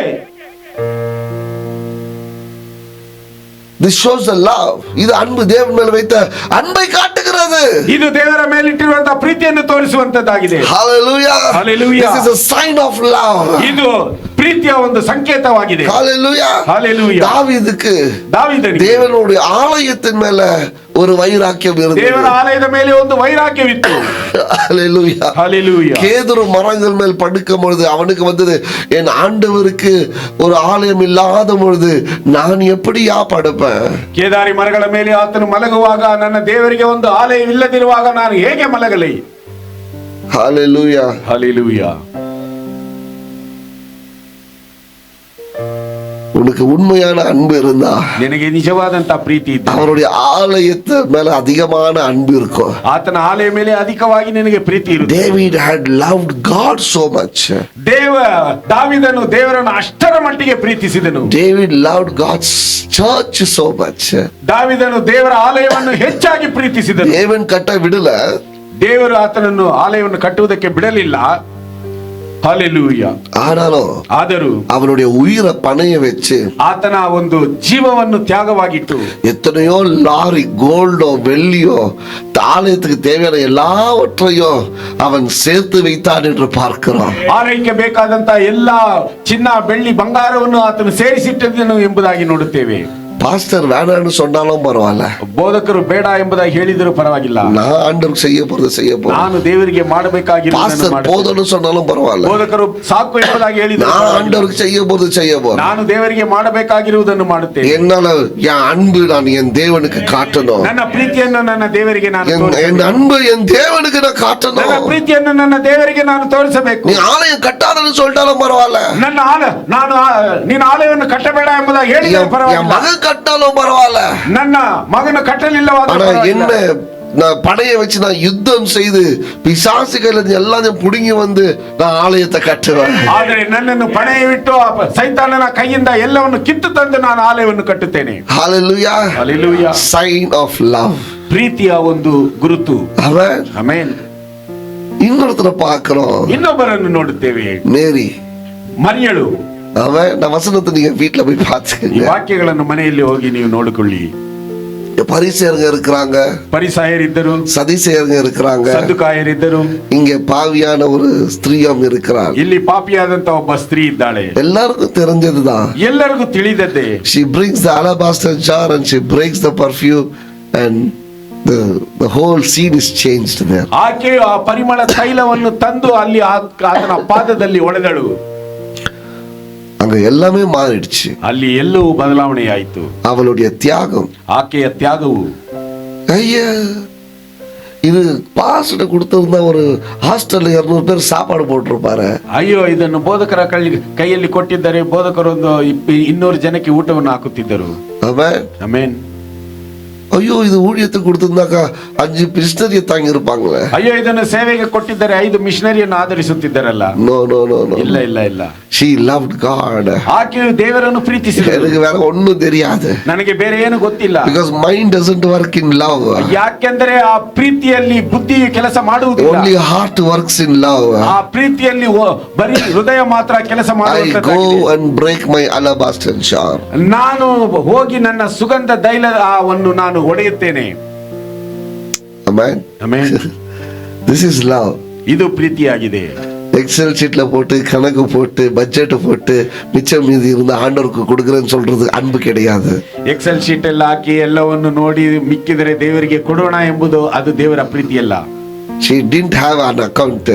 This shows the love. இது அன்பு, தேவன் மேல் வைத்த அன்பை காட்டுகிறது. ಇದು ದೇವರ ಮೇಲಿಟ್ಟಿರುವಂತಹ ಪ್ರೀತಿಯನ್ನು ತೋರಿಸುವಂತದ್ದಾಗಿದೆ. Hallelujah. Hallelujah. This is a sign of love. ಇದು ಪ್ರೀತಿಯ ಒಂದು ಸಂಕೇತವಾಗಿದೆ. Hallelujah. Hallelujah. தாவீதுக்கு ದಾವೀದನಿಗೆ தேவனுடைய ஆலயத்தின் மேல ஒரு வைராக்கியம் இருந்தது. ದೇವರ ಆಲಯದ ಮೇಲೆ ಒಂದು ವೈರಾಗ್ಯವಿತ್ತು. Hallelujah. Hallelujah. கேதுரு மரங்கள் மேல் படுக்கும் பொழுது அவனுக்கு வந்தது, என் ஆண்டவருக்கு ஒரு ஆலயம் இல்லாத பொழுது நான் எப்படியா படுப்பேன்? ಕೇದಾರಿ ಮರಗಳ ಮೇಲೆ ಆತನು ಮಲಗುವಾಗ ನನ್ನ ದೇವರಿಗೆ ಒಂದು ಆಲಯವಿಲ್ಲದಿರುವಾಗ ನಾನು ಹೇಗೆ ಮಲಗಲಿ? Hallelujah. Hallelujah. உனக்கு உண்மையான அன்பு இருந்தா, ನಿನಗೆ ನಿಜವಾದಂತ ಪ್ರೀತಿ ಇದ್ದ அவருடைய ஆலயத்து மேல அதிகமான அன்பு இருக்கும். ಆತನ ಆಲಯ ಮೇಲೆ ಅಧಿಕವಾಗಿ ನಿನಗೆ ಪ್ರೀತಿ ಇರುತ್ತೆ. David had loved God so much. ದಾವೀದನು ದೇವರನ್ನು ಅಷ್ಟರ ಮಟ್ಟಿಗೆ ಪ್ರೀತಿಸಿದನು. David loved God's church so much. ದಾವೀದನು ದೇವರ ಆಲಯವನ್ನು ಹೆಚ್ಚಾಗಿ ಪ್ರೀತಿಸಿದನು. தேவன் கட்ட விடல, ದೇವರು ಆತನನ್ನು ಆಲಯವನ್ನು ಕಟ್ಟುವುದಕ್ಕೆ ಬಿಡಲಿಲ್ಲ. Hallelujah. ஆனாலும் அவனுடைய உயிரை பணைய வச்சு ಆತನ ಒಂದು ಜೀವವನ್ನು ತ್ಯಾಗವಾಗಿಟ್ಟು எத்தனையோ லாரி கோல்டோ வெள்ளியோ ஆலயத்துக்கு தேவையான எல்லாவற்றையும் அவன் சேர்த்து வைத்தான் என்று பார்க்கிறோம். ಆಲಯಕ್ಕೆ ಬೇಕಾದಂತ ಎಲ್ಲಾ ಚಿನ್ನ ಬೆಳ್ಳಿ ಬಂಗಾರವನ್ನು ಆತನು ಸೇರಿಸಿಟ್ಟನು ಎಂಬುದಾಗಿ ನೋಡುತ್ತೇವೆ. பாஸ்டர் வேணான்னு சொன்னாலும் பரவாயில்ல, ಬೋಧಕರು ಬೇಡ ಎಂಬುದಾಗಿ ಹೇಳಿದರೂ ಪರವಾಗಿಲ್ಲ, நான் ஆண்டவருக்கு செய்ய போறேன், ನಾನು ದೇವರಿಗೆ ಮಾಡಬೇಕಾಗಿರುವುದನ್ನು பாஸ்டர் போதும்னு சொன்னாலும் பரவாயில்ல, ಬೋಧಕರು ಸಾಕು ಎಂಬುದಾಗಿ ಹೇಳಿದರು, நான் ஆண்டவருக்கு செய்ய போறேன், ನಾನು ದೇವರಿಗೆ ಮಾಡಬೇಕಾಗಿರುವುದನ್ನು ಮಾಡುತ್ತೇನೆ. என்னால என் அன்பு நான் என் தேவனுக்கு காட்டணும், ನನ್ನ ಪ್ರೀತಿಯನ್ನು ನನ್ನ ದೇವರಿಗೆ ನಾನು என் அன்பு என் தேவனுக்கு நான் காட்டணும், ನನ್ನ ಪ್ರೀತಿಯನ್ನು ನನ್ನ ದೇವರಿಗೆ ನಾನು ತೋರಿಸಬೇಕು. நீ ஆலயம் கட்டாதன்னு சொல்லிட்டாலும் பரவாயில்ல, ನೀನು ಆಲಯವನ್ನು ಕಟ್ಟಬೇಡ ಎಂಬುದಾಗಿ ಹೇಳಿದರೆ ಪರವಾಗಿಲ್ಲ, கட்டாலும் பரவாயில்ல, ನನ್ನ ಮಗನ ಕಟ್ಟಲಿಲ್ಲವಾದರೂ என்ன நான் படைய வச்சு நான் யுத்தம் செய்து பிசாசுகள் எல்லாத்தையும் புடுங்கி வந்து நான் ஆலயத்தை கட்டுவேன். ಆದರೆ ನನ್ನನ್ನು ಪಡೆಯವಿಟ್ಟು ಸೈತಾನನ ಕೈಯಿಂದ ಎಲ್ಲವನ್ನು ಕಿತ್ತು ತಂದು ನಾನು ಆಲಯವನ್ನು ಕಟ್ಟುತ್ತೇನೆ. Hallelujah. Hallelujah. Sign of love. ಪ್ರೀತಿಯ ಒಂದು ಗುರುತು. ಆಮೆನ್. ಆಮೆನ್. ಇನ್ನೊಂದರ பார்க்கிறோம், ಇನ್ನೊಬ್ಬರನ್ನು ನೋಡುತ್ತೇವೆ, ಮೇರಿ, ಮರಿಯಳು. அவன் நான் வசனத்தை நீங்க வீட்ல போய் பாத்துக்கங்க. ಈ ವಾಕ್ಯಗಳನ್ನು ಮನೆಯಲ್ಲಿ ಹೋಗಿ ನೀವು ನೋಡಿಕೊಳ್ಳಿ. பரிசேயர்கள் இருக்கிறாங்க, பரிசாயரிದ್ದರು, சதிசேயர்கள் இருக்கிறாங்க, ಸದ್ದುಕಾಯರಿದ್ದರು, இங்க பாவியான ஒரு ஸ்திரீயம் இருக்கிறார், ಇಲ್ಲಿ ಪಾಪಿಯಾದಂತ ಒಬ್ಬ ಸ್ತ್ರೀ ಇದ್ದಾಳೆ. எல்லாருக்கும் தெரிஞ்சதுதான், ಎಲ್ಲರಿಗೂ ತಿಳಿದದ್ದೇ. she brings the alabaster jar and she breaks the perfume and the whole scene is changed there. ಆಕೆಯು ಆ ಪರಿಮಳ ತೈಲವನ್ನು ತಂದು ಅಲ್ಲಿ ಆತನ ಪಾದದಲ್ಲಿ ಒಡೆದಳು. அங்க எல்லாமே மாறிடுச்சு, ಅಲ್ಲಿ ಎಲ್ಲವೂ ಬದಲಾವಣೆ ಆಯಿತು. அவளுடைய தியாகம், ಆಕೆಯ ತ್ಯಾಗವು. ஐயா, இது பாஸ்ட கொடுத்திருந்தா ஒரு ஹாஸ்டல்ல 200 பேர் சாப்பாடு போட்டிருப்பாரு. ಅಯ್ಯೋ, ಇದನ್ನು ಬೋಧಕರ ಕೈಯಲ್ಲಿ ಕೊಟ್ಟಿದ್ದರೆ ಬೋಧಕರು 200 ಜನಕ್ಕೆ ಊಟವನ್ನು ಹಾಕುತ್ತಿದ್ದರು. ಆಮೆನ್. ஐயோ, இது ஊழியத்துக்கு கொடுத்திருந்தாக்கா 5 மிஷனரிய தாங்கி இருப்பாங்களே. ಅಯ್ಯೋ, ಇದನ್ನು ಸೇವೆಗೆ ಕೊಟ್ಟಿದ್ದರೆ 5 ಮಿಷನರಿಯನ್ನು ಆಧರಿಸುತ್ತಿದ್ದರಲ್ಲ. ನೋ ನೋ ನೋ ನೋ, ಇಲ್ಲ ಇಲ್ಲ ಇಲ್ಲ. she loved God. ಆಕೆಯು ದೇವರನ್ನು ಪ್ರೀತಿಸಿದಳು. எனக்கு வேற ஒண்ணும் தெரியாது, ನನಗೆ ಬೇರೆ ಏನು ಗೊತ್ತಿಲ್ಲ. because mind doesn't work in love. ಯಾಕೆಂದರೆ ಆ ಪ್ರೀತಿಯಲ್ಲಿ ಬುದ್ಧಿ ಕೆಲಸ ಮಾಡುವುದಿಲ್ಲ. only heart works in love. ಆ ಪ್ರೀತಿಯಲ್ಲಿ ಬರೀ ಹೃದಯ ಮಾತ್ರ ಕೆಲಸ ಮಾಡುವಂತದ್ದು. I go and break my alabaster jar. ನಾನು ಹೋಗಿ ನನ್ನ ಸುಗಂಧ ತೈಲವನ್ನು ನಾನು ಒಡೆಯುತ್ತೇನೆ. Amen. Amen. This is love. ಇದು ಪ್ರೀತಿಯಾಗಿದೆ. எக்ஸல் ஷீட்ல போட்டு கணக்கு போட்டு பட்ஜெட் போட்டு மிச்சம் மீதி இருந்து ஆண்டவருக்கு கொடுக்குறேன்னு சொல்றது அன்பு கிடையாது. ಎಕ್ಸೆಲ್ ಶೀಟ್ ಎಲ್ಲ ಹಾಕಿ ಎಲ್ಲವನ್ನು ನೋಡಿ ಮಿಕ್ಕಿದರೆ ದೇವರಿಗೆ ಕೊಡೋಣ ಎಂಬುದು ಅದು ದೇವರ ಪ್ರೀತಿಯಲ್ಲ. She didn't have an account.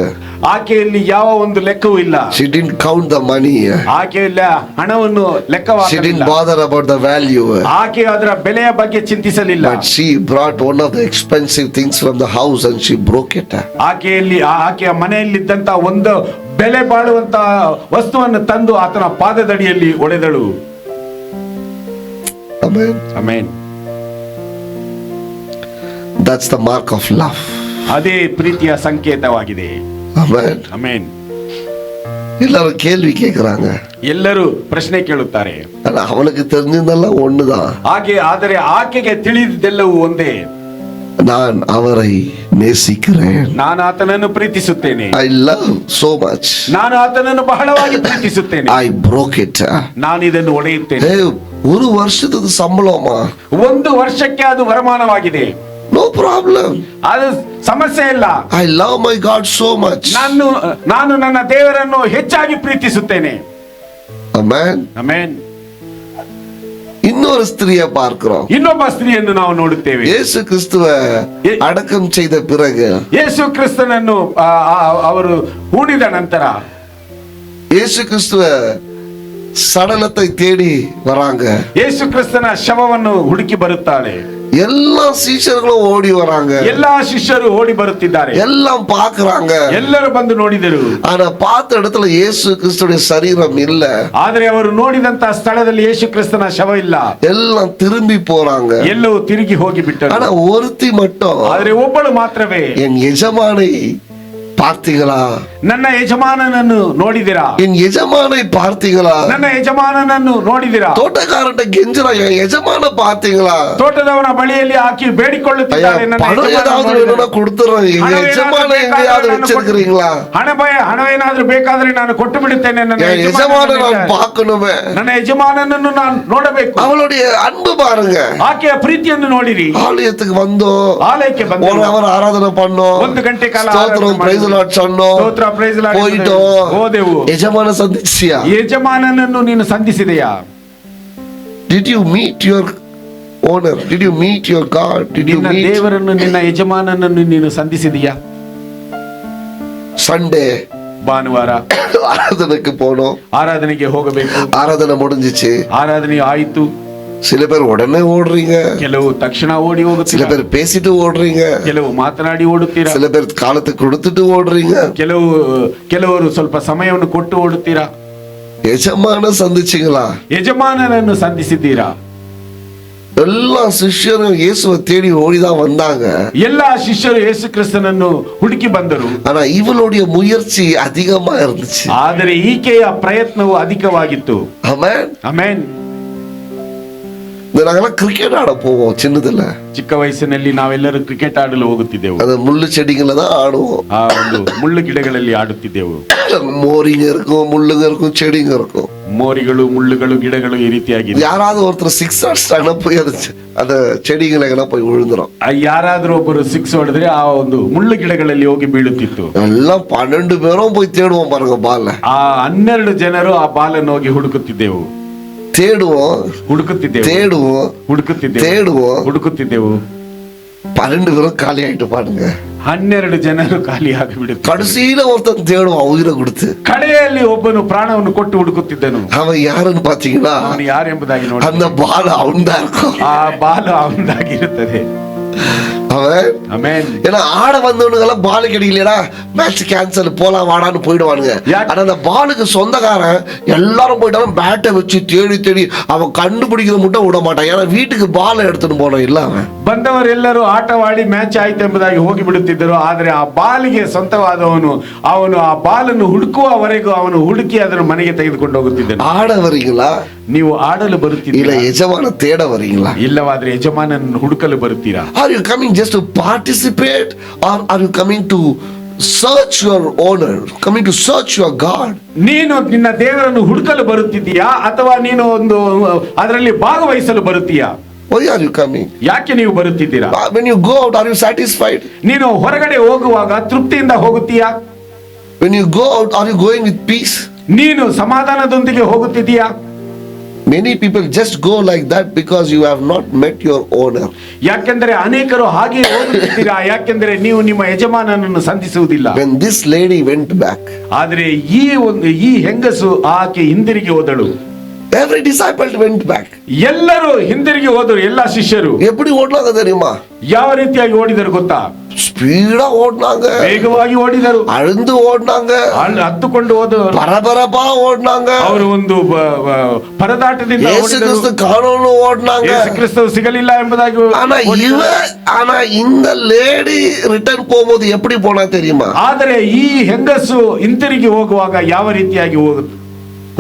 ಆಕೆಯಲ್ಲಿ ಯಾವ ಒಂದು ಲೆಕ್ಕವೂ ಇಲ್ಲ. She didn't count the money. ಆಕೆಯಲ್ಲಿ ಹಣವನ್ನು She didn't ಲೆಕ್ಕವಾಗಲಿಲ್ಲ. bother about the value. ಆಕೆ ಅದರ ಬೆಲೆಯ ಬಗ್ಗೆ ಚಿಂತಿಸಲಿಲ್ಲ. But she brought one of the expensive things from the house and she broke it. ಆಕೆಯ ಮನೆಯಲ್ಲಿದ್ದಂತ ಒಂದು ಬೆಲೆ ಬಾಳುವಂತ ವಸ್ತುವನ್ನು ತಂದು ಆತನ ಪಾದದಡಿಯಲ್ಲಿ ಒಡೆದಳು. Amen. Amen. That's the mark of love. ಅದೇ ಪ್ರೀತಿಯ ಸಂಕೇತವಾಗಿದೆ. Amen. ಆಮೆನ್. எல்லாரும் கேள்வி கேக்குறாங்க. ಎಲ್ಲರೂ ಪ್ರಶ್ನೆ ಕೇಳುತ್ತಾರೆ. ஆனா அவளுக்கு தெரிஞ்சதெல்லாம் ஒண்ணுதான். ಆದರೆ ಆಕೆಗೆ ತಿಳಿದಿದ್ದೆಲ್ಲವೂ ಒಂದೇ. நான் அவரை நேசிக்கிறேன். ನಾನು ಆತನನ್ನು ಪ್ರೀತಿಸುತ್ತೇನೆ. I love so much. ನಾನು ಆತನನ್ನು ಬಹಳವಾಗಿ ಪ್ರೀತಿಸುತ್ತೇನೆ. I broke it. ನಾನು ಇದನ್ನು ಒಡೆಯುತ್ತೇನೆ. ஒரு வருஷத்துக்கு சம்பளமா? ಒಂದು ವರ್ಷಕ್ಕೆ ಅದು ವರಮಾನವಾಗಿದೆ. No problem. ಅದು ಸಮಸ್ಯೆ ಇಲ್ಲ. I love my God so much. ನಾನು ನನ್ನ ದೇವರನ್ನು ಹೆಚ್ಚಾಗಿ ಪ್ರೀತಿಸುತ್ತೇನೆ. Amen. ಆಮೆನ್. இன்னொரு ஸ்திரியை பார்க்கிறோம். ಇನ್ನೊಬ್ಬ ಸ್ತ್ರೀಯನ್ನು ನಾವು ನೋಡುತ್ತೇವೆ. இயேசு கிறிஸ்துவை அடக்கம் செய்த பிறகு, ಯೇಸು ಕ್ರಿಸ್ತನನ್ನು ಅವರು ಹೂಣಿದ ನಂತರ, இயேசு கிறிஸ்துவ சடலத்தை தேடி வராங்க. ಯೇಸು ಕ್ರಿಸ್ತನ ಶವವನ್ನು ಹುಡುಕಿ ಬರುತ್ತಾಳೆ. எல்லா சீஷர்களும் ஓடி வராங்க. ಎಲ್ಲಾ ಶಿಷ್ಯರು ಓಡಿ ಬರುತ್ತಿದ್ದಾರೆ. எல்லாம் பார்க்கறாங்க. ಎಲ್ಲರೂ ಬಂದು ನೋಡಿದರು. ஆனா பார்த்த இடத்துல இயேசு கிறிஸ்துடைய சரீரம் இல்ல. ಆದರೆ ಅವರು ನೋಡಿದಂತ ಸ್ಥಳದಲ್ಲಿ ಯೇಸು ಕ್ರಿಸ್ತನ ಶವ ಇಲ್ಲ. எல்லாம் திரும்பி போறாங்க. ಎಲ್ಲವೂ ತಿರುಗಿ ಹೋಗಿ ಬಿಟ್ಟರು. ஆனா ஒருத்தி மட்டும், ಆದರೆ ಒಬ್ಬಳು ಮಾತ್ರವೇ, என் எஜமானை பார்த்தீங்களா? ನನ್ನ ಯಜಮಾನನನ್ನು ನೋಡಿದಿರಾ? என் எஜமானை பார்த்தீங்களா? ನನ್ನ ಯಜಮಾನನನ್ನು ನೋಡಿದಿರಾ? தோட்டக்காரன்ட்ட கெஞ்சுறா, என் எஜமான பார்த்தீங்களா? ತೋಟದವನ ಬಳಿಯಲ್ಲಿ ಹಾಕಿ ಬೇಡಿಕೊಳ್ಳುತ್ತಿದ್ದಾಳೆ, ನನ್ನ பணம் ஏதாவது வேணும்னா கொடுத்துறேன், எங்க எஜமான எங்கேயாவது வச்சிருக்கிறீங்களா? ಹಣವೇನಾದ್ರೂ ಬೇಕಾದ್ರೆ ನಾನು ಕೊಟ್ಟು ಬಿಡುತ್ತೇನೆ. என் எஜமான நான் பார்க்கணுமே. ನನ್ನ ಯಜಮಾನನನ್ನು ನಾನು ನೋಡಬೇಕು. அவளுடைய அன்பு பாருங்க. ಆಕೆಯ ಪ್ರೀತಿಯನ್ನು ನೋಡಿರಿ. ஆலயத்துக்கு வந்தோம், ಆಲಯಕ್ಕೆ ಬಂದು 1 hour ஆராதனை பண்ணோம், 1 ಗಂಟೆ ಕಾಲ ஸ்தோத்திரம் பிரைஸ் லார்ட் சொன்னோம், ಸ್ತೋತ್ರ ಪ್ರೈಸ್ ಲಾರ್ಡ್ போயிட்டோம். ಹೋದೆವು. எஜமான சந்திச்சியா? ಯಜಮಾನನನ್ನು ನೀನು ಸಂಧಿಸಿದೆಯಾ? Did you meet your owner? Did you meet your God? Did you ನಿನ್ನ meet ದೇವರನ್ನು, ನಿನ್ನ ಯಜಮಾನನನ್ನು ನೀನು ಸಂಧಿಸಿದೆಯಾ? Sunday ಭಾನುವಾರ ஆராதனைக்கு போனோம், ಆರಾಧನೆಗೆ ಹೋಗಬೇಕು. ஆராதனை முடிஞ்சிச்சு. ಆರಾಧನೆ ಆಯಿತು. சில பேர் உடனே ஓடுறீங்க, ಕೆಲವು ತಕ್ಷಣ ಓಡಿ சில ಹೋಗುತ್ತೀರಾ, பேர் பேசிட்டு ஓடுறீங்க, ಕೆಲವು ಮಾತನಾಡಿ ಓಡುತ್ತೀರಾ, சில பேர் காலத்தை கொடுத்துட்டு ஓடுறீங்க. ಕೆಲವರು ಸ್ವಲ್ಪ ಸಮಯವನ್ನು ಕೊಟ್ಟು ಓಡುತ್ತೀರಾ. எஜமான சந்திச்சீங்களா? ಯಜಮಾನನನ್ನು ಸಂಧಿಸಿದ್ದೀರಾ? எல்லா சிஷ்யரும் இயேசுவை தேடி ஓடிதான் வந்தாங்க. ಎಲ್ಲಾ ಶಿಷ್ಯರು ಯೇಸು ಕ್ರಿಸ್ತನನ್ನು ಹುಡುಕಿ ಬಂದರು. ஆனா இவளுடைய முயற்சி அதிகமா இருந்துச்சு. ಆದರೆ ಈಕೆಯ ಪ್ರಯತ್ನವು ಅಧಿಕವಾಗಿತ್ತು. ஆமென். ಆಮೆನ್. நாங்கெல்லாம் கிரிக்கெட் ஆட போவோம் சின்னதுல. ಚಿಕ್ಕ ವಯಸ್ಸಿನಲ್ಲಿ ನಾವೆಲ್ಲರೂ ಕ್ರಿಕೆಟ್ ಆಡಲು ಹೋಗುತ್ತಿದ್ದೆವು. அது முள்ளு செடிகளை தான் ஆடுவோம். ಆ ಒಂದು ಮುಳ್ಳು ಗಿಡಗಳಲ್ಲಿ ಆಡುತ್ತಿದ್ದೆವು. மோரிங்க இருக்கும், முள்ளுங்க இருக்கும், செடிங்க இருக்கும். ಮೋರಿಗಳು, ಮುಳ್ಳುಗಳು, ಗಿಡಗಳು ಈ ರೀತಿಯಾಗಿ. யாராவது ஒருத்தர் 6 அடிச்சிட்டாங்கன்னா போய் அந்த செடிகளை போய் விழுந்துரும். ಯಾರಾದ್ರೂ ಒಬ್ಬರು 6 ಹೊಡೆದ್ರೆ ಆ ಒಂದು ಮುಳ್ಳು ಗಿಡಗಳಲ್ಲಿ ಹೋಗಿ ಬೀಳುತ್ತಿತ್ತು. எல்லாம் 12 பேரும் போய் தேடுவோம் பாருங்க பால. ಆ 12 ಜನರು ಆ ಬಾಲನ್ನು ಹೋಗಿ ಹುಡುಕುತ್ತಿದ್ದೆವು. தேடுவோம், ಹುಡುಕುತ್ತಿದ್ದೆವು, தேடுவோம், ಹುಡುಕುತ್ತಿದ್ದೆವು, தேடுவோம். ಹುಡುಕುತ್ತಿದ್ದೆವು. 12 பேரும் காலி ஆயிட்டு பாருங்க. 12 ಜನರು ಖಾಲಿಯಾಗಿ ಬಿಡುತ್ತಾರೆ. கடைசியில ஒருத்தன் தேடுவான் உயிரை கொடுத்து. ಕಡೆಯಲ್ಲಿ ಒಬ್ಬನು ಪ್ರಾಣವನ್ನು ಕೊಟ್ಟು ಹುಡುಕುತ್ತಿದ್ದನು. அவன் யாருன்னு பாத்தீங்கன்னா, ಅವನು ಯಾರೆಂಬುದಾಗಿ ನೋಡಿ, அந்த பால் அவன்தான் இருக்கும். ಆ ಬಾಲು ಅವನದಾಗಿರುತ್ತದೆ. அவன் ಆಮೆನ್. ஏன்னா ஆட வந்தவனுங்கெல்லாம் பால் கிடைக்கலடா, மேட்ச் கேன்சல், போலாம் வாடான்னு போயிடுவானுங்க. ஆனா அந்த பாலுக்கு சொந்தக்காரன் எல்லாரும் போயிட்டாலும் பேட்டை வச்சு தேடி தேடி அவன் கண்டுபிடிக்கிறது மட்டும் விட மாட்டான். ஏன்னா வீட்டுக்கு பால் எடுத்துன்னு போனோம் இல்ல. அவன் ಬಂದವರೆಲ್ಲರೂ ಆಟವಾಡಿ ಮ್ಯಾಚ್ ಆಯ್ತು ಎಂಬುದಾಗಿ ಹೋಗಿ ಬಿಡುತ್ತಿದ್ದರು. ಆದರೆ ಆ ಬಾಲಿಗೆ ಸ್ವಂತವಾದವನು ಅವನು ಆ ಬಾಲನ್ನು ಹುಡುಕುವವರೆಗೂ ಅವನು ಹುಡುಕಿ ಅದನ್ನು ಮನೆಗೆ ತೆಗೆದುಕೊಂಡು ಹೋಗುತ್ತಿದ್ದನು. ஆட வரீங்களா? ನೀವು ಆಡಲು ಬರುತ್ತೀರಾ? இல்ல எஜமான தேட வரீங்களா? ಇಲ್ಲವಾದ್ರೆ ಯಜಮಾನನನ್ನು ಹುಡುಕಲು ಬರುತ್ತೀರಾ? Are you coming just to participate or are you coming to search your owner, coming to search your God? ನೀನು ನಿನ್ನ ದೇವರನ್ನು ಹುಡುಕಲು ಬರುತ್ತಿದ್ದೀಯಾ ಅಥವಾ ನೀನು ಒಂದು ಅದರಲ್ಲಿ ಭಾಗವಹಿಸಲು ಬರುತ್ತೀಯಾ? Why are you coming? ಯಾಕೆ ನೀವು ಬರುತ್ತಿದ್ದೀರಾ? When you go out, are you satisfied? ನೀನು ಹೊರಗಡೆ ಹೋಗುವಾಗ ತೃಪ್ತಿಯಿಂದ ಹೋಗುತ್ತೀಯಾ? When you go out, are you going with peace? ನೀನು ಸಮಾಧಾನದೊಂದಿಗೆ ಹೋಗುತ್ತಿದ್ದೀಯಾ? Many people just go like that because you have not met your owner. ಯಾಕೆಂದರೆ ಅನೇಕರು ಹಾಗೆ ಹೋಗುತ್ತಿದ್ದೀರಾ, ಯಾಕೆಂದರೆ ನೀವು ನಿಮ್ಮ ಯಜಮಾನನನ್ನು ಸಂಧಿಸುವುದಿಲ್ಲ. When this lady went back, ಆದರೆ ಈ ಹೆಂಗಸು ಆಕೆ ಹಿಂದಿರುಗಿ ಹೋದಳು. every disciple went back. ಎಲ್ಲರೂ ಹಿಂದಿರುಗಿ ಹೋದರು, ಎಲ್ಲಾ ಶಿಷ್ಯರು. எப்படி ஓடுனாங்க தெரியுமா? ಯಾವ ರೀತಿಯಾಗಿ ಓಡಿದರು ಗೊತ್ತಾ? ஸ்பீடா ஓடுனாங்க, ವೇಗವಾಗಿ ಓಡಿದರು, அழுந்து ஓடுனாங்க, ಹತ್ತುಕೊಂಡು ಹೋದರು, பரபரப்பா ஓடுனாங்க. ಅವರು ಒಂದು ಪರದಾಟದಿಂದ ಯೇಸು ಕ್ರಿಸ್ತು ಕಾಣೋನು ಓಡ್ನಾங்க, ಯೇಸು ಕ್ರಿಸ್ತು ಸಿಗಲಿಲ್ಲ ಎಂಬುದಾಗಿ. ஆனா இந்த ಲೇಡಿ ರಿಟರ್ನ್ போகும்போது எப்படி போனா தெரியுமா? ಆದರೆ ಈ ಹೆಂಗಸು ಹಿಂತಿರುಗಿ ಹೋಗುವಾಗ ಯಾವ ರೀತಿಯಾಗಿ